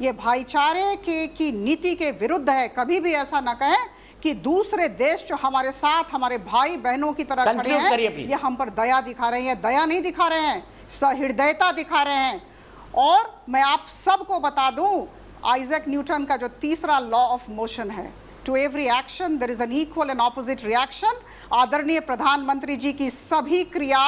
ये भाईचारे की नीति के विरुद्ध है, कभी भी ऐसा न कहें कि दूसरे देश जो हमारे साथ हमारे भाई बहनों की तरह खड़े हैं ये हम पर दया दिखा रहे हैं। दया नहीं दिखा रहे हैं, सहृदयता दिखा रहे हैं। और मैं आप सबको बता दूं, आइजैक न्यूटन का जो तीसरा लॉ ऑफ मोशन है, to every action there is an equal and opposite reaction. आदरणीय प्रधानमंत्री जी की सभी क्रिया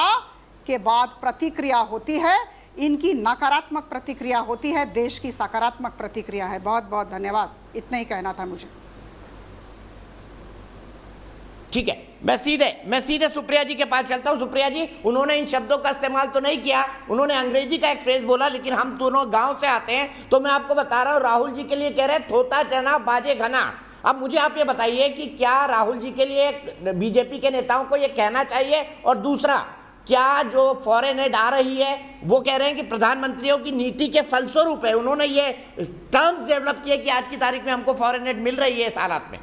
के बाद प्रतिक्रिया होती है, इनकी नकारात्मक प्रतिक्रिया होती है, देश की सकारात्मक प्रतिक्रिया है। बहुत बहुत धन्यवाद, इतना ही कहना था मुझे। ठीक है, मैं सीधे सुप्रिया जी के पास चलता हूं। सुप्रिया जी, उन्होंने इन शब्दों का इस्तेमाल तो नहीं किया, उन्होंने अंग्रेजी का एक फ्रेज बोला, लेकिन हम दोनों गांव से आते हैं तो मैं आपको बता रहा हूं, राहुल जी के लिए कह रहे थोता चना बाजे घना। अब मुझे आप ये बताइए कि क्या राहुल जी के लिए बीजेपी के नेताओं को ये कहना चाहिए? और दूसरा, क्या जो फॉरेन एड आ रही है वो कह रहे हैं कि प्रधानमंत्रियों की नीति के फलस्वरूप है, उन्होंने ये टर्म्स डेवलप किए कि आज की तारीख में हमको फॉरेन एड मिल रही है इस हालात में?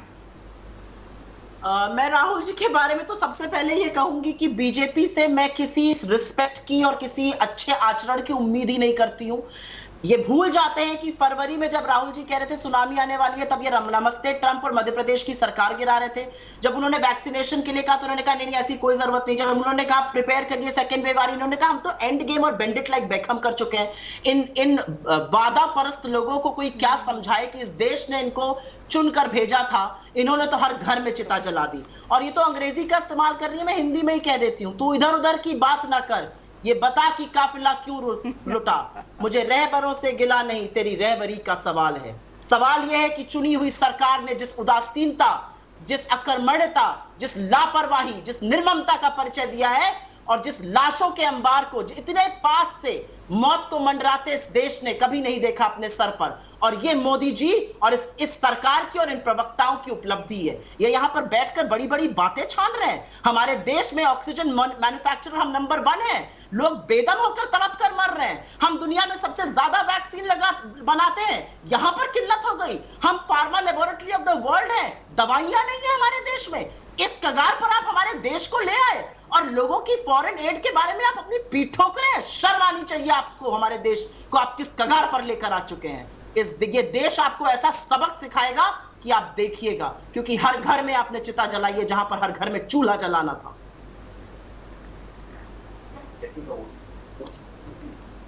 मैं राहुल जी के बारे में तो सबसे पहले ये कहूंगी कि बीजेपी से मैं किसी रिस्पेक्ट की और किसी अच्छे आचरण की उम्मीद ही नहीं करती हूं। ये भूल जाते हैं कि फरवरी में जब राहुल जी कह रहे थे सुनामी आने वाली है, तब ये नमस्ते ट्रंप और मध्य प्रदेश की सरकार गिरा रहे थे। जब उन्होंने वैक्सीनेशन के लिए कहा तो उन्होंने कहा नहीं ऐसी कोई जरूरत नहीं। जब उन्होंने कहा प्रिपेयर करिए सेकेंड वेव आ रही, उन्होंने कहा हम तो एंड गेम और बेंडिट लाइक बेकहम कर चुके हैं। इन वादा परस्त लोगों को कोई क्या समझाए कि इस देश ने इनको चुनकर भेजा था, इन्होंने तो हर घर में चिता जला दी। और ये तो अंग्रेजी का इस्तेमाल कर रही है, मैं हिंदी में ही कह देती हूँ, तू इधर उधर की बात ना कर, ये बता कि काफिला क्यों लुटा, मुझे रहबरों से गिला नहीं, तेरी रहबरी का सवाल है। सवाल यह है कि चुनी हुई सरकार ने जिस उदासीनता, जिस अकर्मण्यता, जिस लापरवाही, जिस निर्ममता का परिचय दिया है, और जिस लाशों के अंबार को इतने पास से मौत को मंडराते इस देश ने कभी नहीं देखा अपने सर पर। और ये मोदी जी और इस सरकार की और इन प्रवक्ताओं की उपलब्धि है। ये यहां पर बैठकर बड़ी बड़ी बातें छान रहे हैं। हमारे देश में ऑक्सीजन मैन्युफैक्चरर हम नंबर 1 है, लोग बेदम होकर तड़प कर मर रहे हैं। हम दुनिया में सबसे ज्यादा वैक्सीन बनाते हैं, यहां पर किल्लत हो गई। हम pharma laboratory of the world है, दवाइयां नहीं है हमारे देश में। इस कगार पर आप हमारे देश को ले आए और लोगों की फॉरेन एड के बारे में आप अपनी पीठ ठोक रहे हैं। शर्म आनी चाहिए आपको। हमारे देश को आप किस कगार पर लेकर आ चुके हैं। ये देश आपको ऐसा सबक सिखाएगा कि आप देखिएगा, क्योंकि हर घर में आपने चिता जलाई है जहां पर हर घर में चूल्हा जलाना था।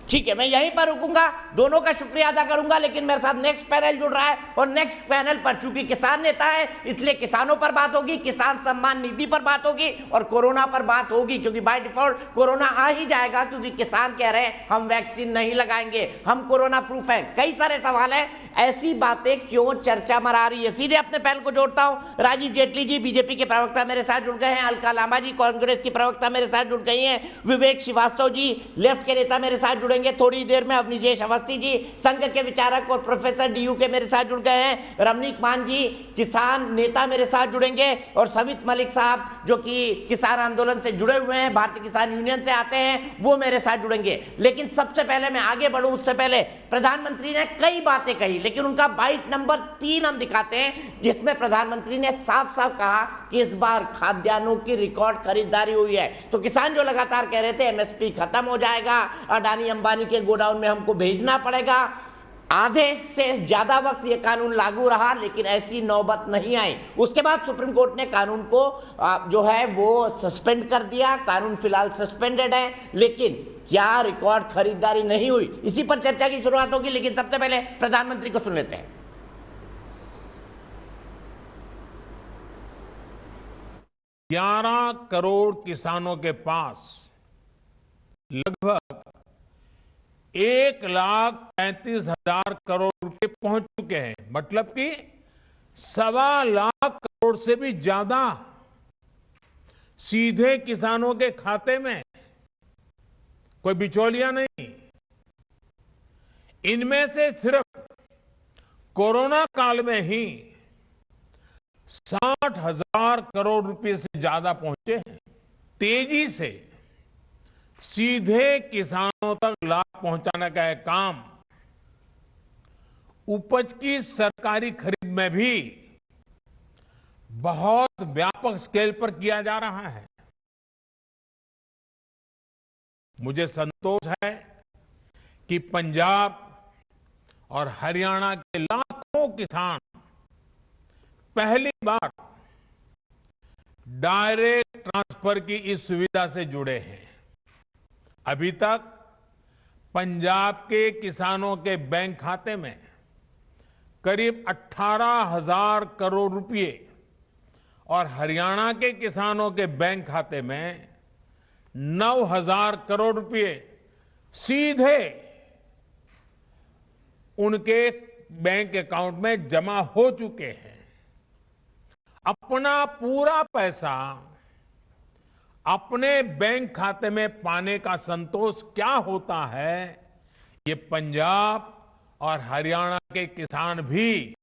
ठीक है, मैं यहीं पर रुकूंगा, दोनों का शुक्रिया अदा करूंगा, लेकिन मेरे साथ नेक्स्ट पैनल जुड़ रहा है और नेक्स्ट पैनल पर चूंकि किसान नेता है इसलिए किसानों पर बात होगी, किसान सम्मान निधि पर बात होगी और कोरोना पर बात होगी, क्योंकि बाय डिफॉल्ट कोरोना आ ही जाएगा, क्योंकि किसान कह रहे हैं हम वैक्सीन नहीं लगाएंगे, हम कोरोना प्रूफ है। कई सारे सवाल है, ऐसी बातें क्यों चर्चा में आ रही है। सीधे अपने पैनल को जोड़ता हूं। राजीव जेटली जी बीजेपी के प्रवक्ता मेरे साथ जुड़ गए हैं, अलका लांबा जी कांग्रेस की प्रवक्ता मेरे साथ जुड़ गई हैं, विवेक श्रीवास्तव जी लेफ्ट के नेता मेरे साथ जुड़ेंगे थोड़ी देर में, अवनीजेश अवस्थी जी संघ के विचारक और प्रोफेसर डीयू के मेरे साथ जुड़ गए हैं, रमनीक मान जी किसान नेता मेरे साथ जुड़ेंगे और सवित मलिक साहब जो कि किसान आंदोलन से जुड़े हुए हैं, भारतीय किसान यूनियन से आते हैं, वो मेरे साथ जुड़ेंगे। लेकिन सबसे पहले मैं आगे बढ़ूं उससे पहले प्रधानमंत्री ने कई बातें कही, लेकिन उनका बाइट नंबर 3 हम दिखाते हैं, जिसमें प्रधानमंत्री ने साफ साफ कहा कि इस बार खाद्यान्नों की रिकॉर्ड खरीदारी हुई है। तो किसान जो लगातार कह रहे थे एमएसपी खत्म हो जाएगा, अडानी अंबानी के गोडाउन में हमको भेजना पड़ेगा, आधे से ज्यादा वक्त ये कानून लागू रहा, लेकिन ऐसी नौबत नहीं आई। उसके बाद सुप्रीम कोर्ट ने कानून को जो है वो सस्पेंड कर दिया, कानून फिलहाल सस्पेंडेड है, लेकिन क्या रिकॉर्ड खरीदारी नहीं हुई, इसी पर चर्चा की शुरुआत होगी। लेकिन सबसे पहले प्रधानमंत्री को सुन लेते हैं। 11 करोड़ किसानों के पास लगभग 1,35,000 करोड़ रुपए पहुंच चुके हैं, मतलब कि 1.25 लाख करोड़ से भी ज्यादा सीधे किसानों के खाते में, कोई बिचौलिया नहीं। इनमें से सिर्फ कोरोना काल में ही 60,000 करोड़ रुपए से ज्यादा पहुंचे हैं। तेजी से सीधे किसानों तक लाभ पहुंचाने का यह काम उपज की सरकारी खरीद में भी बहुत व्यापक स्केल पर किया जा रहा है। मुझे संतोष है कि पंजाब और हरियाणा के लाखों किसान पहली बार डायरेक्ट ट्रांसफर की इस सुविधा से जुड़े हैं। अभी तक पंजाब के किसानों के बैंक खाते में करीब 18,000 करोड़ रुपए और हरियाणा के किसानों के बैंक खाते में 9,000 करोड़ रुपए सीधे उनके बैंक अकाउंट में जमा हो चुके हैं। अपना पूरा पैसा अपने बैंक खाते में पाने का संतोष क्या होता है, ये पंजाब और हरियाणा के किसान भी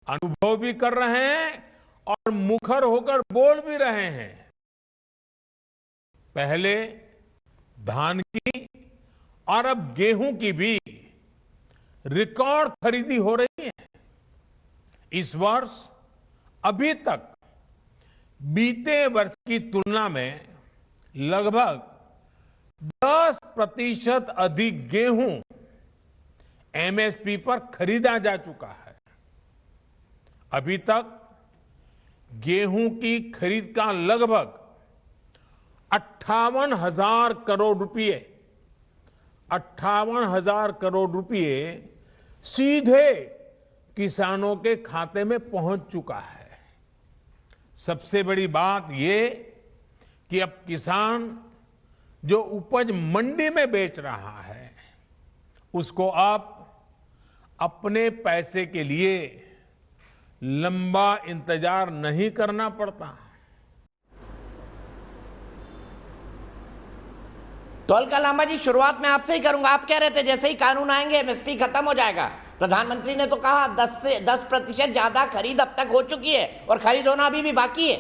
अनुभव भी कर रहे हैं और मुखर होकर बोल भी रहे हैं। पहले धान की और अब गेहूं की भी रिकॉर्ड खरीदी हो रही है। इस वर्ष अभी तक बीते वर्ष की तुलना में लगभग 10% अधिक गेहूं एमएसपी पर खरीदा जा चुका है। अभी तक गेहूं की खरीद का लगभग 58,000 करोड़ रुपए 58,000 करोड़ रुपए सीधे किसानों के खाते में पहुंच चुका है। सबसे बड़ी बात ये कि अब किसान जो उपज मंडी में बेच रहा है उसको अब अपने पैसे के लिए लंबा इंतजार नहीं करना पड़ता। तो अलका लांबा जी, शुरुआत में आपसे ही करूंगा। आप कह रहे थे जैसे ही कानून आएंगे एमएसपी खत्म हो जाएगा। प्रधानमंत्री ने तो कहा 10% ज्यादा खरीद अब तक हो चुकी है और खरीद होना अभी भी बाकी है।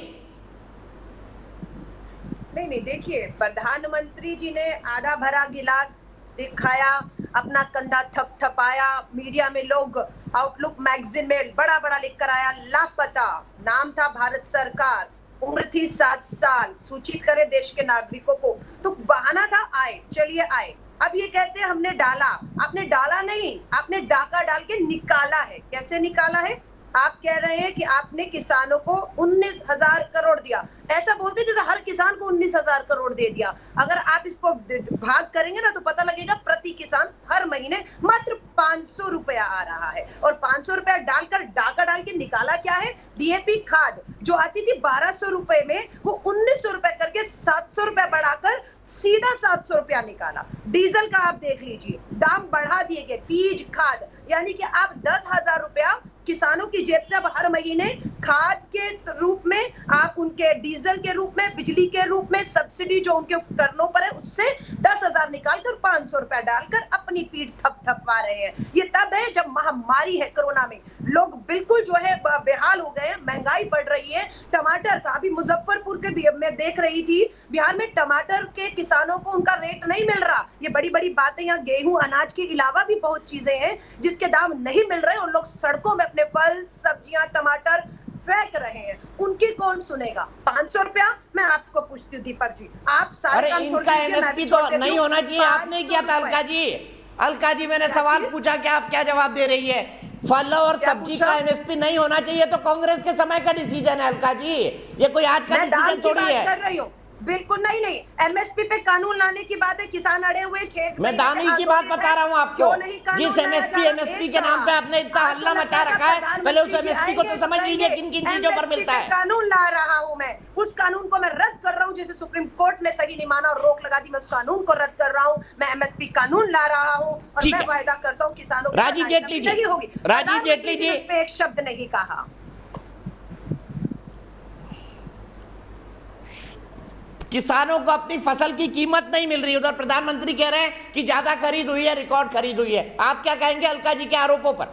नहीं, देखिए, प्रधानमंत्री जी ने आधा भरा गिलास दिखाया, अपना कंधा थपथपाया, मीडिया में लोग आउटलुक मैगजीन में बड़ा बड़ा लिख कर आया, लापता, नाम था भारत सरकार, उम्र थी 7 साल, सूचित करे देश के नागरिकों को। तो बहाना था आए, चलिए आए। अब ये कहते हैं हमने डाला। आपने डाला नहीं, आपने डाका डाल के निकाला है। कैसे निकाला है? आप कह रहे हैं कि आपने किसानों को 19,000 करोड़ दिया। ऐसा बोलते जैसे हर किसान को 19,000 करोड़ दे दिया। अगर आप इसको भाग करेंगे ना तो पता लगेगा प्रति किसान हर महीने मात्र 500 रुपया आ रहा है। और 500 रुपया डालकर डाका डाल के निकाला क्या है? डीएपी खाद जो आती थी 1200 रुपए में, वो 1900 रुपए करके 700 रुपया बढ़ाकर सीधा 700 रुपया निकाला। डीजल का आप देख लीजिए, दाम बढ़ा दिए गए। बीज खाद यानी कि आप 10,000 रुपया किसानों की जेब से अब हर महीने खाद के रूप में, आप उनके डीजल के रूप में, बिजली के रूप में सब्सिडी जो उनके उपकरणों पर है उससे 10,000 निकालकर 500 रुपया डालकर अपनी पीठ थपथपा रहे हैं। ये तब है जब महामारी है कोरोना में, लोग बिल्कुल जो है बेहाल हो गए, महंगाई बढ़ रही है। टमाटर का अभी मुजफ्फरपुर के मैं देख रही थी, बिहार में टमाटर के किसानों को उनका रेट नहीं मिल रहा। ये बड़ी बड़ी बातें, यहाँ गेहूं अनाज के अलावा भी बहुत चीजें हैं जिसके दाम नहीं मिल रहे और लोग सड़कों में अपने फल सब्जियां टमाटर फेंक रहे हैं। उनकी कौन सुनेगा? 500 रुपया। मैं आपको पूछती हूँ दीपक जी, आप सारे काम छोड़ दीजिए, एमएसपी तो नहीं होना चाहिए। आपने किया था अलका जी। अलका जी, मैंने सवाल पूछा कि आप क्या जवाब दे रही है? फल और सब्जी का एमएसपी नहीं होना चाहिए तो कांग्रेस के समय का डिसीजन है अलका जी, ये कोई आज का डिसीजन थोड़ी है। कर रही हूँ बिल्कुल नहीं। एमएसपी पे कानून लाने की बात है, किसान अड़े हुए 6 मैं दामी की बात बता रहा हूँ आपको। जिस एमएसपी के नाम पे आपने इतना हल्ला मचा रखा है, पहले उस एमएसपी को तो समझ लीजिए किन किन चीजों पर मिलता है। कानून ला रहा हूँ मैं, उस कानून को मैं रद्द कर रहा हूँ जिसे सुप्रीम कोर्ट ने सही नहीं माना और रोक लगा दी। मैं उस कानून को रद्द कर रहा हूँ। मैं एमएसपी कानून ला रहा हूँ और मैं वायदा करता हूँ किसानों को राजीव जेटली जी, राजीव जेटली जी, उस पे एक शब्द नहीं कहा। किसानों को अपनी फसल की कीमत नहीं मिल रही। उधर प्रधानमंत्री कह रहे हैं कि ज्यादा खरीद हुई है, रिकॉर्ड खरीद हुई है। आप क्या कहेंगे अलका जी के आरोपों पर?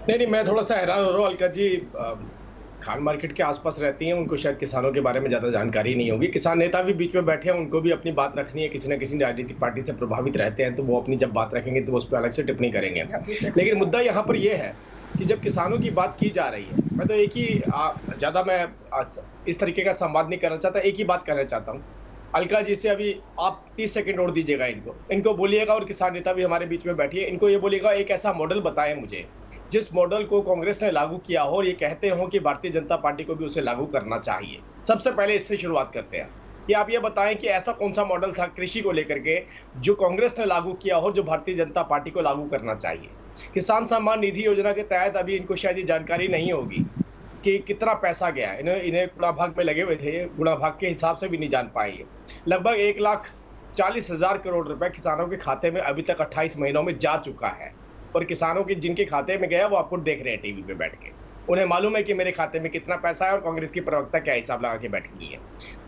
नहीं, मैं थोड़ा सा हैरान हो रहा हूँ। अलका जी खान मार्केट के आसपास रहती हैं, उनको शायद किसानों के बारे में ज़्यादा जानकारी नहीं होगी। किसान नेता भी बीच में बैठे हैं, उनको भी अपनी बात रखनी है। किसी न किसी राजनीतिक पार्टी से प्रभावित रहते हैं तो वो अपनी जब बात रखेंगे तो उस पर अलग से टिप्पणी करेंगे। लेकिन मुद्दा यहाँ पर यह है कि जब किसानों की बात की जा रही है, मैं तो एक ही ज़्यादा मैं इस तरीके का संवाद नहीं करना चाहता, एक ही बात करना चाहता हूँ। अलका जी से अभी आप 30 सेकंड और दीजिएगा, इनको बोलिएगा, और किसान नेता भी हमारे बीच में बैठिए, इनको ये बोलिएगा एक ऐसा मॉडल बताएं मुझे जिस मॉडल को कांग्रेस ने लागू किया हो और ये कहते हो कि भारतीय जनता पार्टी को भी उसे लागू करना चाहिए। सबसे पहले इससे शुरुआत करते हैं कि आप ये बताएं कि ऐसा कौन सा मॉडल था कृषि को लेकर के जो कांग्रेस ने लागू किया हो जो भारतीय जनता पार्टी को लागू करना चाहिए। किसान सम्मान निधि योजना के तहत अभी इनको शायद ये जानकारी नहीं होगी कि कितना पैसा गया है। इन्हें गुणा भाग में लगे हुए थे, गुणा भाग के हिसाब से भी नहीं जान पाएंगे। लगभग 1,40,000 करोड़ रुपए किसानों के खाते में अभी तक 28 महीनों में जा चुका है। और किसानों के जिनके खाते में गया वो आपको देख रहे हैं टीवी पे बैठ के, उन्हें मालूम है कि मेरे खाते में कितना पैसा है और कांग्रेस की प्रवक्ता क्या हिसाब लगा के बैठ गई है।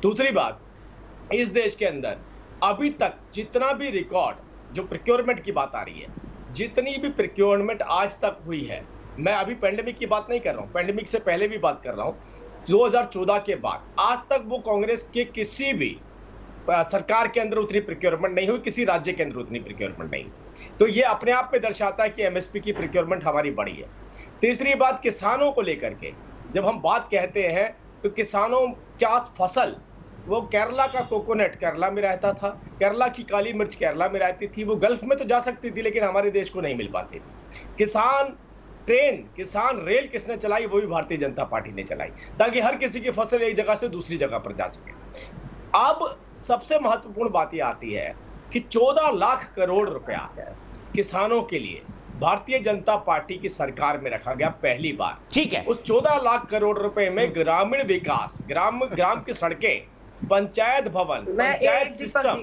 दूसरी बात, इस देश के अंदर अभी तक जितना भी रिकॉर्ड, जो प्रोक्योरमेंट की बात आ रही है, जितनी भी प्रोक्योरमेंट आज तक हुई है, मैं अभी पेंडेमिक की बात नहीं कर रहा हूँ, पेंडेमिक से पहले भी बात कर रहा हूँ, 2014 के बाद आज तक वो कांग्रेस के किसी भी सरकार के अंदर उतनी प्रोक्योरमेंट नहीं हुई, किसी राज्य के अंदर उतनी प्रोक्योरमेंट नहीं। तो ये अपने आप में दर्शाता है कि एमएसपी की प्रोक्योरमेंट हमारी बढ़ी है। तीसरी बात, किसानों को लेकर के जब हम बात कहते हैं तो किसानों क्या फसल, वो केरला का कोकोनट केरला में रहता था, केरला की काली मिर्च केरला में रहती थी, वो गल्फ में तो जा सकती थी लेकिन हमारे देश को नहीं मिल पाती थी। किसान ट्रेन, किसान रेल किसने चलाई? वो भी भारतीय जनता पार्टी ने चलाई, ताकि हर किसी की फसल एक जगह से दूसरी जगह पर जा सके। अब सबसे महत्वपूर्ण बात यह आती है कि 14 लाख करोड़ रुपया किसानों के लिए भारतीय जनता पार्टी की सरकार में रखा गया पहली बार। ठीक है, उस 14 लाख करोड़ रुपए में ग्रामीण विकास, ग्राम की सड़कें, पंचायत भवन, पंचायत सिस्टम,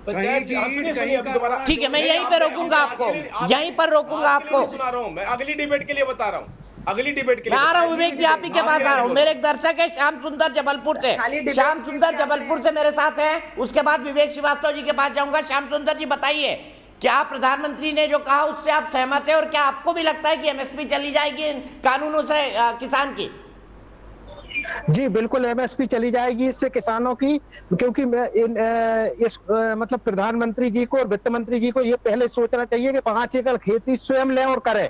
ठीक है, मैं यहीं पे रोकूंगा आपको, यहीं पर रोकूंगा आपको। सुना रहा हूँ मैं, अगली डिबेट के लिए बता रहा हूँ। अगली डिबेट के मैं लिए आ रहा हूँ विवेक जी, आप ही के पास आ रहा हूँ। मेरे एक दर्शक है श्याम सुंदर जबलपुर से, श्याम सुंदर जबलपुर से मेरे साथ है। उसके बाद विवेक श्रीवास्तव जी के पास जाऊंगा। श्याम सुंदर जी बताइए, क्या प्रधानमंत्री ने जो कहा उससे आप सहमत हैं, और क्या आपको भी लगता है कि एमएसपी चली जाएगी इन कानूनों से किसान की? जी बिल्कुल, एमएसपी चली जाएगी इससे किसानों की, क्योंकि मतलब प्रधानमंत्री जी को और वित्त मंत्री जी को ये पहले सोचना चाहिए कि 5 एकड़ खेती स्वयं लें और करें।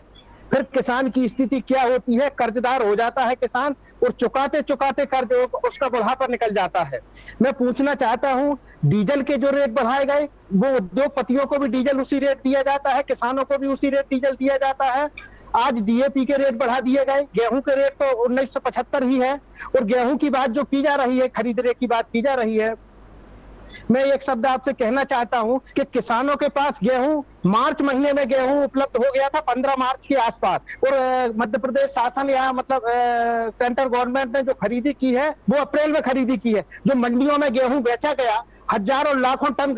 फिर किसान की स्थिति क्या होती है, कर्जदार हो जाता है किसान, और चुकाते चुकाते कर्ज उसका बुढ़ापा निकल जाता है। मैं पूछना चाहता हूँ, डीजल के जो रेट बढ़ाए गए, वो उद्योगपतियों को भी डीजल उसी रेट दिया जाता है, किसानों को भी उसी रेट डीजल दिया जाता है। आज डीएपी के रेट बढ़ा दिए गए, गेहूं के रेट तो 1975 ही है, और गेहूं की बात जो की जा रही है, खरीदने की बात की जा रही है। मैं एक शब्द आपसे कहना चाहता हूं कि किसानों के पास गेहूं मार्च महीने में गेहूं उपलब्ध हो गया था 15 मार्च के आसपास, और मध्य प्रदेश शासन या मतलब सेंट्रल गवर्नमेंट ने जो खरीदी की है वो अप्रैल में खरीदी की है। जो मंडियों में गेहूं बेचा गया, हजारों लाखों टन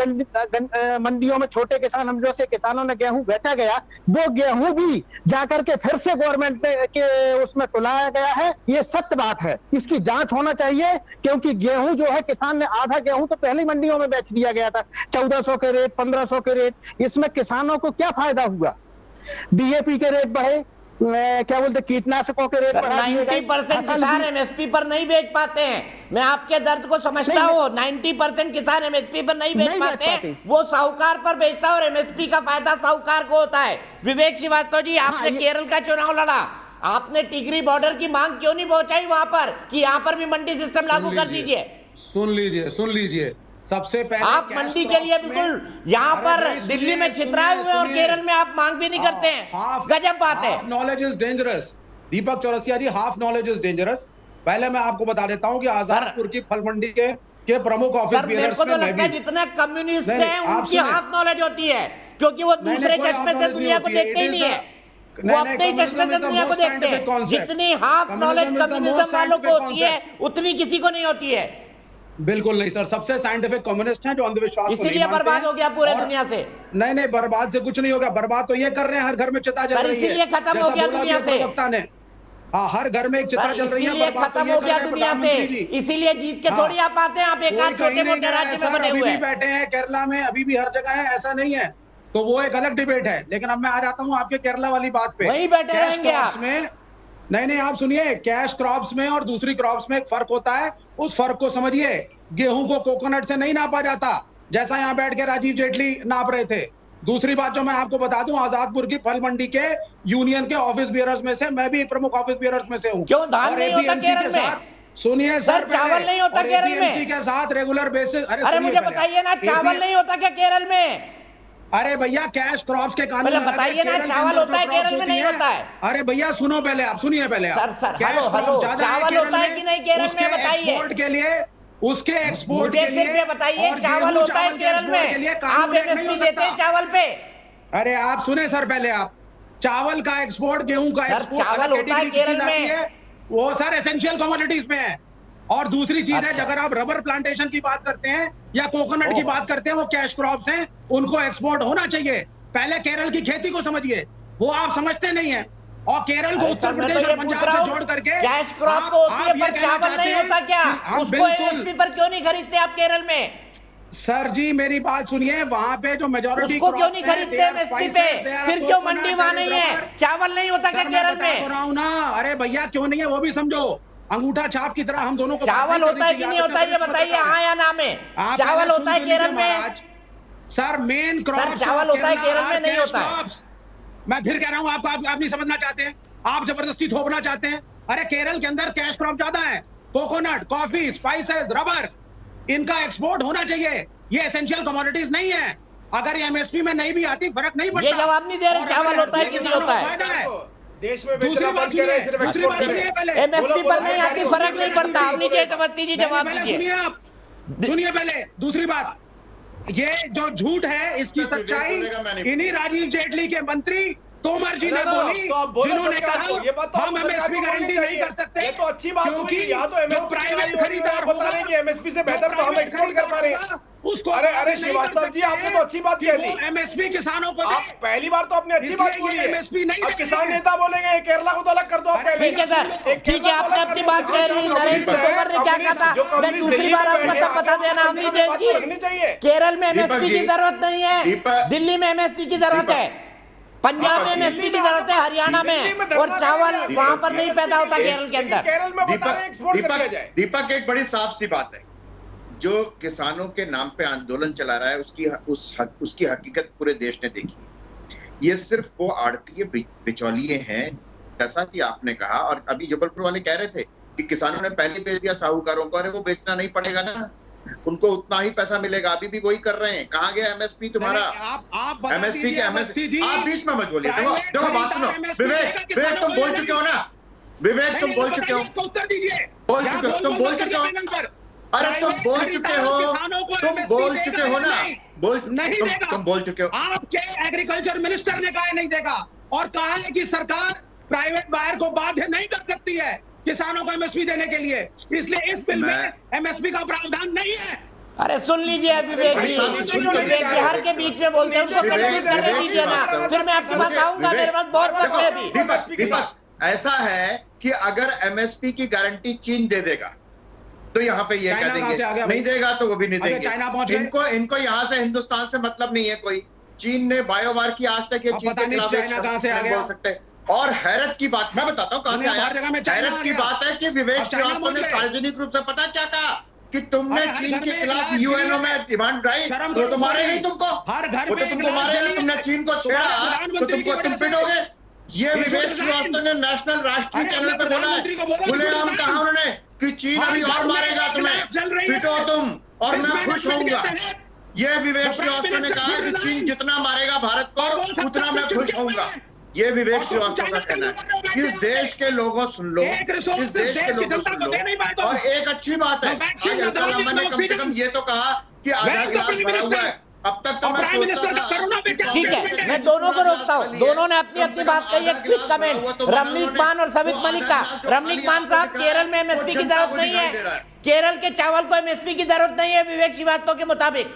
मंडियों में छोटे किसान हम जैसे किसानों ने गेहूं बेचा गया, वो गेहूं भी जाकर के फिर से गवर्नमेंट के उसमें तुलाया गया है। ये सत्य बात है, इसकी जांच होना चाहिए, क्योंकि गेहूं जो है किसान ने आधा गेहूं तो पहले मंडियों में बेच दिया गया था 1400 के रेट, 1500 के रेट। इसमें किसानों को क्या फायदा हुआ? डीएपी के रेट बढ़े, क्या बोलते कीटनाशकों के रेट बढ़ा दिए गए। 90% किसान एमएसपी पर नहीं बेच पाते हैं। मैं आपके दर्द को समझता हूँ। 90% किसान एमएसपी पर नहीं बेच पाते, वो साहूकार पर बेचता है, और एमएसपी का फायदा साहूकार को होता है। विवेक श्रीवास्तव जी, आपने केरल का चुनाव लड़ा, आपने टिगरी बॉर्डर की मांग क्यों नहीं पहुंचाई वहां पर कि यहाँ पर भी मंडी सिस्टम लागू कर दीजिए? सुन लीजिए, सबसे पहले आप मंडी के लिए बिल्कुल यहाँ पर दिल्ली में छितराए हुए, और केरल में आप मांग भी नहीं करते हैं। गजब बात है। Half knowledge is dangerous. Deepak Chaurasia ji, half knowledge is dangerous. पहले मैं आपको बता देता हूँ कि आजादपुर की फल मंडी के प्रमुख ऑफिस बियरर्स में मैं भी, जितने कम्युनिस्ट हैं उनकी हाफ नॉलेज होती है, क्योंकि वो दूसरे चश्मे से दुनिया को देखते ही नहीं है, वो अपने ही चश्मे से दुनिया को देखते हैं। जितनी हाफ नॉलेज कम्युनिज्म वालों को होती है, उतनी किसी को नहीं होती है। बिल्कुल नहीं सर, सबसे साइंटिफिक कम्युनिस्ट हैं जो अंधविश्वास इसीलिए बर्बाद हो गया पूरे दुनिया से। नहीं, बर्बाद से कुछ नहीं होगा, बर्बाद तो ये कर रहे हैं, हर घर में चिता जल रही है, इसीलिए खत्म हो गया दुनिया से। हाँ, हर घर में एक चिता जल रही है, बर्बाद खत्म हो गया दुनिया से। इसीलिए जीत के थोड़ी आप आते हैं, आप एक आध छोटे मोटे राज्य में बने हुए हैं। बैठे हैं केरला में, अभी भी हर जगह है, ऐसा नहीं है, तो वो एक अलग डिबेट है। लेकिन अब मैं आ जाता हूँ आपके केरला वाली बात पे। वहीं बैठे रहेंगे आप। नहीं, आप सुनिए, कैश क्रॉप्स में और दूसरी क्रॉप्स में एक फर्क होता है, उस फर्क को समझिए। गेहूं को कोकोनट से नहीं नापा जाता, जैसा यहाँ बैठ के राजीव जेटली नाप रहे थे। दूसरी बात जो मैं आपको बता दूं, आजादपुर की फल मंडी के यूनियन के ऑफिस बियरर्स में से मैं भी प्रमुख ऑफिस बियरर्स में से हूँ। क्यों धान नहीं होता केरल में? सुनिए सर, चावल नहीं होता केरल में के साथ रेगुलर बेसिस। अरे मुझे बताइए ना, चावल नहीं होता क्या केरल में? अरे भैया, कैश क्रॉप्स के कानून बताइए ना, चावल होता है केरल में नहीं होता है? अरे भैया सुनो पहले, आप सुनिए पहले। सर चावल होता है कि नहीं केरल में? बताइए। एक्सपोर्ट के लिए, उसके एक्सपोर्ट के लिए बताइए, चावल होता है केरल में? आप एमएसपी देते हैं चावल पे? अरे आप सुने सर पहले, आप चावल का एक्सपोर्ट, गेहूं का एक्सपोर्ट, चावल होता है केरल में, वो सर एसेंशियल कमोडिटीज में है। और दूसरी चीज है, अगर आप रबर प्लांटेशन की बात करते हैं या कोकोनट की बात करते हैं, वो कैश क्रॉप्स हैं, उनको एक्सपोर्ट होना चाहिए। पहले केरल की खेती को समझिए, वो आप समझते नहीं है। और केरल को उत्तर प्रदेश और पंजाब से जोड़ करके कैश क्रॉप को होती है, पर चावल नहीं होता क्या? उसको एमएसपी पर क्यों नहीं खरीदते आप केरल में? सर जी मेरी बात सुनिए, वहां पे जो मेजोरिटी उसको क्यों नहीं खरीदते एमएसपी पे? फिर क्यों मंडी वहां नहीं है? चावल नहीं होता क्या केरल में? अरे भैया क्यों नहीं है वो भी समझो। अंगूठा छाप की तरह हम दोनों को चावल होता है कि नहीं होता है ये बताइए, हाँ या ना में? चावल होता है केरल में? सर मेन क्रॉप चावल होता है केरल में, नहीं होता है। मैं फिर कह रहा हूँ, आपको आप नहीं समझना चाहते हैं, आप जबरदस्ती थोपना चाहते हैं। अरे केरल के अंदर कैश क्रॉप ज्यादा है, कोकोनट, कॉफी, स्पाइसेस, रबर, इनका एक्सपोर्ट होना चाहिए। ये एसेंशियल कमोडिटीज नहीं है। अगर ये एमएसपी में नहीं भी आती, फर्क नहीं पड़ता। ये जवाब नहीं दे रहे, चावल होता है कि नहीं होता है? देश में दूसरी बात सुनिए पहले, एमएसपी पर नहीं आती, फर्क नहीं पड़ता। अपनी जयसवती जी जवाब दीजिए। सुनिए आप, सुनिए पहले दूसरी बात, ये जो झूठ है इसकी सच्चाई इन्हीं राजीव जेटली के मंत्री तोमर जी ने बोली, जिन्होंने कहा हम एमएसपी गारंटी नहीं कर सकते। ये तो अच्छी बात क्योंकि या तो एमएसपी प्राइवेट खरीदार होगा, एमएसपी से बेहतर तो हम एक्सपोर्ट कर पा रहे हैं। उसको अरे श्रीवास्तव जी, आपने तो अच्छी बात कह दी। एमएसपी किसानों को आप पहली बार तो आपने अच्छी बात बोली है। एमएसपी नहीं, अब किसान नेता बोलेंगे केरला को तो अलग कर दो। ठीक है सर, ठीक है, आपने अपनी बात कह ली। नरेंद्र तोमर ने क्या कहा था, मैं दूसरी बार आपको तब बता देना अमरीश जी, केरल में एमएसपी की जरूरत नहीं है, दिल्ली में एमएसपी की जरूरत है, पंजाब में एमएसपी की जरूरत है, हरियाणा में, और चावल वहां पर नहीं पैदा होता केरल के अंदर। दीपक एक बड़ी साफ सी बात है, जो किसानों के नाम पे आंदोलन चला रहा है उसकी हकीकत पूरे देश ने देखी है। ये सिर्फ वो आड़तीय बिचौलिए हैं, जैसा कि आपने कहा, और अभी जबलपुर वाले कह रहे थे कि किसानों ने पहले बेच दिया साहूकारों को। अरे वो बेचना नहीं पड़ेगा ना, उनको उतना ही पैसा मिलेगा। अभी भी वही कर रहे हैं। कहाँ गया एमएसपी तुम्हारा? एमएसपी के एमएसपी आप बीच में मत बोलिए। देखो बात सुनो, विवेक तुम बोल चुके हो ना, विवेक तुम बोल चुके हो, तुम बोल चुके हो। अरे तुम बोल चुके हो, तुम बोल चुके हो ना, तुम बोल चुके हो। आपके एग्रीकल्चर मिनिस्टर ने कहा नहीं देगा, और कहा है कि सरकार प्राइवेट बायर को बाध्य नहीं कर सकती है किसानों को एमएसपी देने के लिए, इसलिए इस बिल में एमएसपी का प्रावधान नहीं है। अरे सुन लीजिए विवेक जी, हर के बीच में बोलते हैं, उनको कंफ्यूज करने दीजिए ना, फिर मैं आपके पास आऊंगा, मेरे पास बहुत वक्त है अभी। दीपक ऐसा है कि अगर एमएसपी की गारंटी चीन दे देगा तो यहाँ पे ये कह देंगे, नहीं देगा तो वो भी नहीं देंगे। इनको यहाँ से हिंदुस्तान से मतलब नहीं है कोई। चीन ने बायोवार की आज तक ये चीन के खिलाफ बोल सकते हैं। और हैरत की बात मैं बताता हूँ कहां से आया। हैरत की बात है कि विवेक श्रीवास्तव ने सार्वजनिक रूप से पता क्या कहा कि तुमने चीन के खिलाफ यूएनओ में डिमांड उठाई, वो तो मारे ही तुमको, वो तो तुमको मारे, तुमने चीन को छेड़ा तो तुम पिटोगे। ये विवेक श्रीवास्तव ने नेशनल राष्ट्रीय चैनल पर बोला है, खुलेआम कहा उन्होंने कि चीन अभी और मारेगा तुम्हें, पिटो तुम और मैं खुश होऊंगा। ये विवेक श्रीवास्तव ने कहा कि चीन जितना मारेगा भारत को उतना मैं खुश होऊंगा। ये विवेक श्रीवास्तव का कहना है। इस देश के लोगों सुन लो, इस देश के लोगों सुन लो। और एक अच्छी बात है, आज अलका लांबा ने कम से कम ये तो कहा कि आजाद गिलास भरा हुआ है। अब तक तो मैं सोचता था। ठीक है, मैं दोनों को रोकता हूँ, दोनों ने अपनी अपनी बात कही है। क्विक कमेंट रमनीक मान और सवित मलिक का। रमनीक मान साहब, केरल में एमएसपी की जरूरत नहीं है, केरल के चावल को एमएसपी की जरूरत नहीं है विवेक श्रीवास्तव के मुताबिक।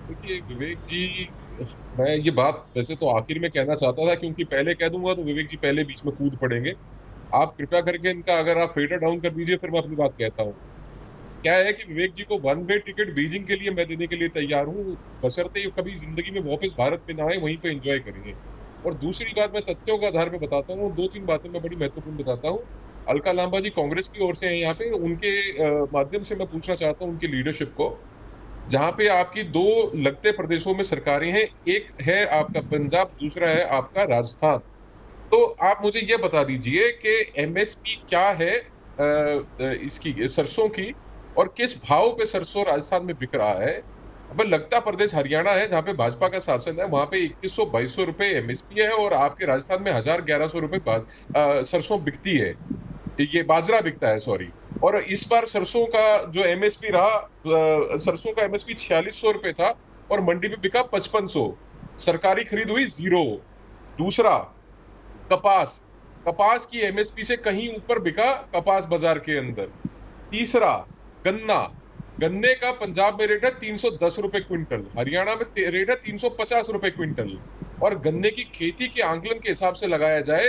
देखिए विवेक जी, मैं ये बात वैसे तो आखिर में कहना चाहता था, क्योंकि पहले कह दूंगा तो विवेक जी पहले बीच में कूद पड़ेंगे। आप कृपया करके इनका अगर आप फेडर डाउन कर दीजिए, फिर मैं अपनी बात कहता हूँ। क्या है कि विवेक जी को वन वे टिकट बीजिंग के लिए मैं देने के लिए तैयार हूँ, बशर्ते कभी जिंदगी में वापस भारत में ना आए, वहीं पे एंजॉय करेंगे। और दूसरी बात मैं तथ्यों के आधार पर बताता हूँ, 2-3 बातें मैं बड़ी महत्वपूर्ण बताता हूँ। अलका लांबा जी कांग्रेस की ओर से हैं यहाँ पे, उनके माध्यम से मैं पूछना चाहता हूँ उनकी लीडरशिप को, जहाँ पे आपकी 2 लगते प्रदेशों में सरकारें हैं, एक है आपका पंजाब, दूसरा है आपका राजस्थान। तो आप मुझे ये बता दीजिए कि एमएसपी क्या है इसकी सरसों की, और किस भाव पे सरसों राजस्थान में बिक रहा है। अब लगता प्रदेश हरियाणा है जहाँ पे भाजपा का शासन है, वहां पे 2100-2200 रुपए एमएसपी है, और आपके राजस्थान में 1000-1100 रुपए सरसों बिकती है, ये बाजरा बिकता है, सॉरी। और इस बार सरसों का जो एमएसपी रहा, सरसों का एमएसपी 4600 रुपए था और मंडी में बिका 5500, सरकारी खरीद हुई 0। दूसरा कपास की एमएसपी से कहीं ऊपर बिका कपास बाजार के अंदर। तीसरा गन्ने का पंजाब में रेट है 310 रुपए क्विंटल, हरियाणा में रेट है 350 रुपए क्विंटल। और गन्ने की खेती के आंकलन के हिसाब से लगाया जाए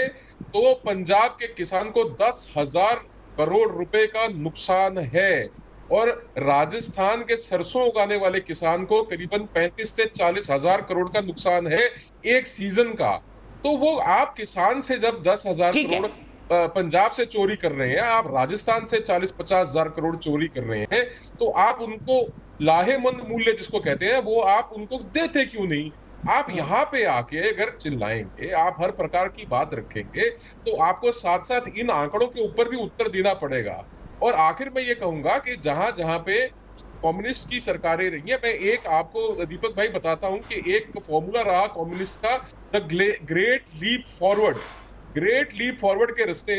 तो पंजाब के किसान को 10,000 करोड़ रुपए का नुकसान है, और राजस्थान के सरसों उगाने वाले किसान को करीबन 35 से 40 हजार करोड़ का नुकसान है एक सीजन का। तो वो आप किसान से जब 10,000 करोड़ पंजाब से चोरी कर रहे हैं, आप राजस्थान से 40-50 हजार करोड़ चोरी कर रहे हैं, तो आप उनको लाहेमंद मूल्य जिसको कहते हैं वो आप उनको देते क्यों नहीं? आप यहाँ पे आके अगर चिल्लाएंगे, आप हर प्रकार की बात रखेंगे, तो आपको साथ साथ इन आंकड़ों के ऊपर भी उत्तर देना पड़ेगा। और आखिर में ये कहूंगा कि जहां जहां पे कम्युनिस्ट की सरकारें रही है, मैं एक आपको दीपक भाई बताता हूं कि एक फॉर्मूला रहा कम्युनिस्ट का, द ग्रेट लीप फॉरवर्ड के रास्ते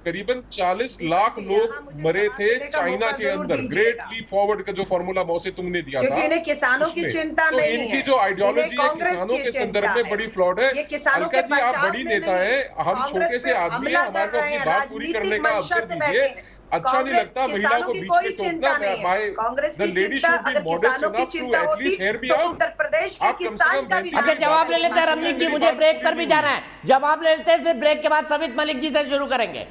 करीबन 40 लाख लोग मरे थे चाइना के अंदर। ग्रेट लीप फॉरवर्ड का जो फॉर्मूला मौसे तुमने दिया था, क्योंकि इन्हें किसानों की चिंता नहीं है। इनकी जो आइडियोलॉजी है किसानों के संदर्भ में बड़ी फ्लॉड है। अलका जी, आप बड़ी नेता है, हम छोटे से आदमी हैं, हमारे को अपनी बात पूरी करने का अवसर दीजिए। अच्छा नहीं लगता महिलाओं को बीच में टोकना। कांग्रेस की चिंता, अगर किसानों की चिंता होती तो उत्तर प्रदेश के किसान का भी। अच्छा, जवाब ले लेते हैं रमनीक जी, मुझे ब्रेक पर भी जाना है। जवाब ले लेते हैं, फिर ब्रेक के बाद सवित मलिक जी से शुरू करेंगे।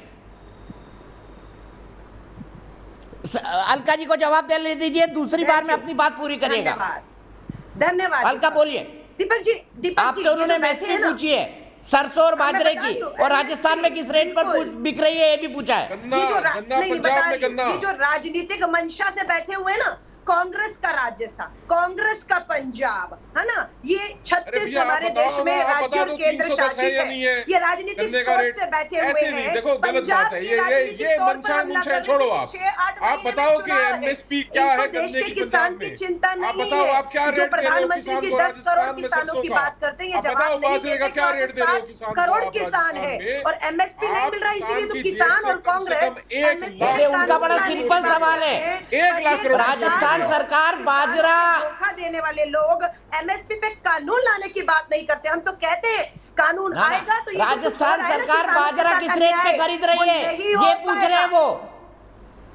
अलका जी को जवाब दे दीजिए, दूसरी बार में अपनी बात पूरी करिएगा। धन्यवाद। अलका बोलिए। दीपक जी आपसे उन्होंने एमएसपी पूछी है सरसों और बाजरे की, और राजस्थान में किस रेट पर बिक रही है ये भी पूछा है। ये जो राजनीतिक मंशा से बैठे हुए ना, कांग्रेस का राजस्थान, कांग्रेस का पंजाब, है ना, ये 36 हमारे देश में राज्य और केंद्र शासित है। ये राजनीतिक सोच से बैठे हुए हैं। पंजाब की राजनीतिक तौर पर हमला छोड़ो आप बताओ कि एमएसपी क्या है, देश के किसान की चिंता नहीं है। जो प्रधानमंत्री जी 10 करोड़ किसानों की बात करते हैं, ये जवाब नहीं देते। 7 करोड़ किसान है और एमएसपी नहीं मिल रहा, इसीलिए तो किसान और कांग्रेस। उनका बड़ा सिंपल सवाल है, 1 लाख करोड़ राजस्थान सरकार बाजरा धोखा देने वाले लोग एमएसपी पे कानून लाने की बात नहीं करते। हम तो कहते हैं कानून आएगा तो ये राजस्थान सरकार बाजरा किस रेट पे खरीद रही है ये पूछ रहे हैं वो।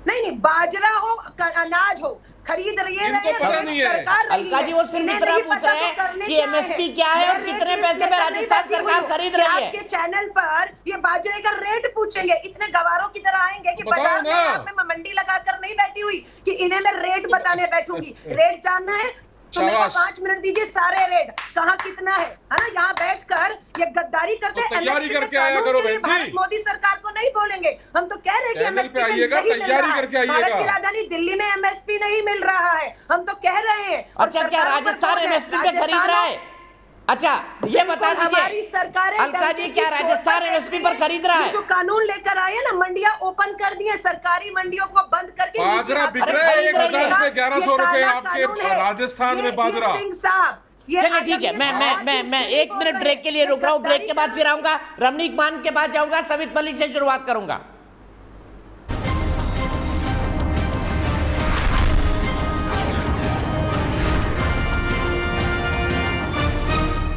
नहीं, बाजरा हो अनाज हो खरीद रही है सरकार। अलका जी वो सिर्फ इतना पूछ रहे हैं कि एमएसपी क्या है और कितने पैसे में राजस्थान सरकार खरीद रही है। आपके चैनल पर ये बाजरे का रेट पूछेंगे, इतने गवारों की तरह आएंगे कि बाजार में मैं मंडी लगाकर नहीं बैठी हुई कि इन्हें मैं रेट बताने बैठूंगी। रेट जानना है तो मेरे को 5 मिनट दीजिए, सारे रेट कहाँ कितना है ना, यहाँ बैठकर ये गद्दारी करते हैं। तैयारी करके आया करो बहन जी। मोदी सरकार को नहीं बोलेंगे, हम तो कह रहे हैं कि एमएसपी नहीं मिल रहा है। भारत की राजधानी दिल्ली में एमएसपी नहीं मिल रहा है, हम तो कह रहे हैं। अच्छा, क्या राजस्थान एमएसपी पे खरीद रहा है? अच्छा, ये बता दीजिए हमारी सरकार अलका जी, क्या राजस्थान एमएसपी पर खरीद रहा है? जो कानून लेकर आए ना, मंडियां ओपन कर दी है, सरकारी मंडियों को बंद करके बाजरा बिक रहा है 1000 रुपए 1100 रुपए आपके राजस्थान में बाजरा। सिंह साहब चलिए ठीक है, मैं 1 मिनट ब्रेक के लिए रुक रहा हूँ। ब्रेक के बाद फिर आऊंगा, रमनीक मान के पास जाऊंगा, सवित मलिक से शुरुआत करूंगा।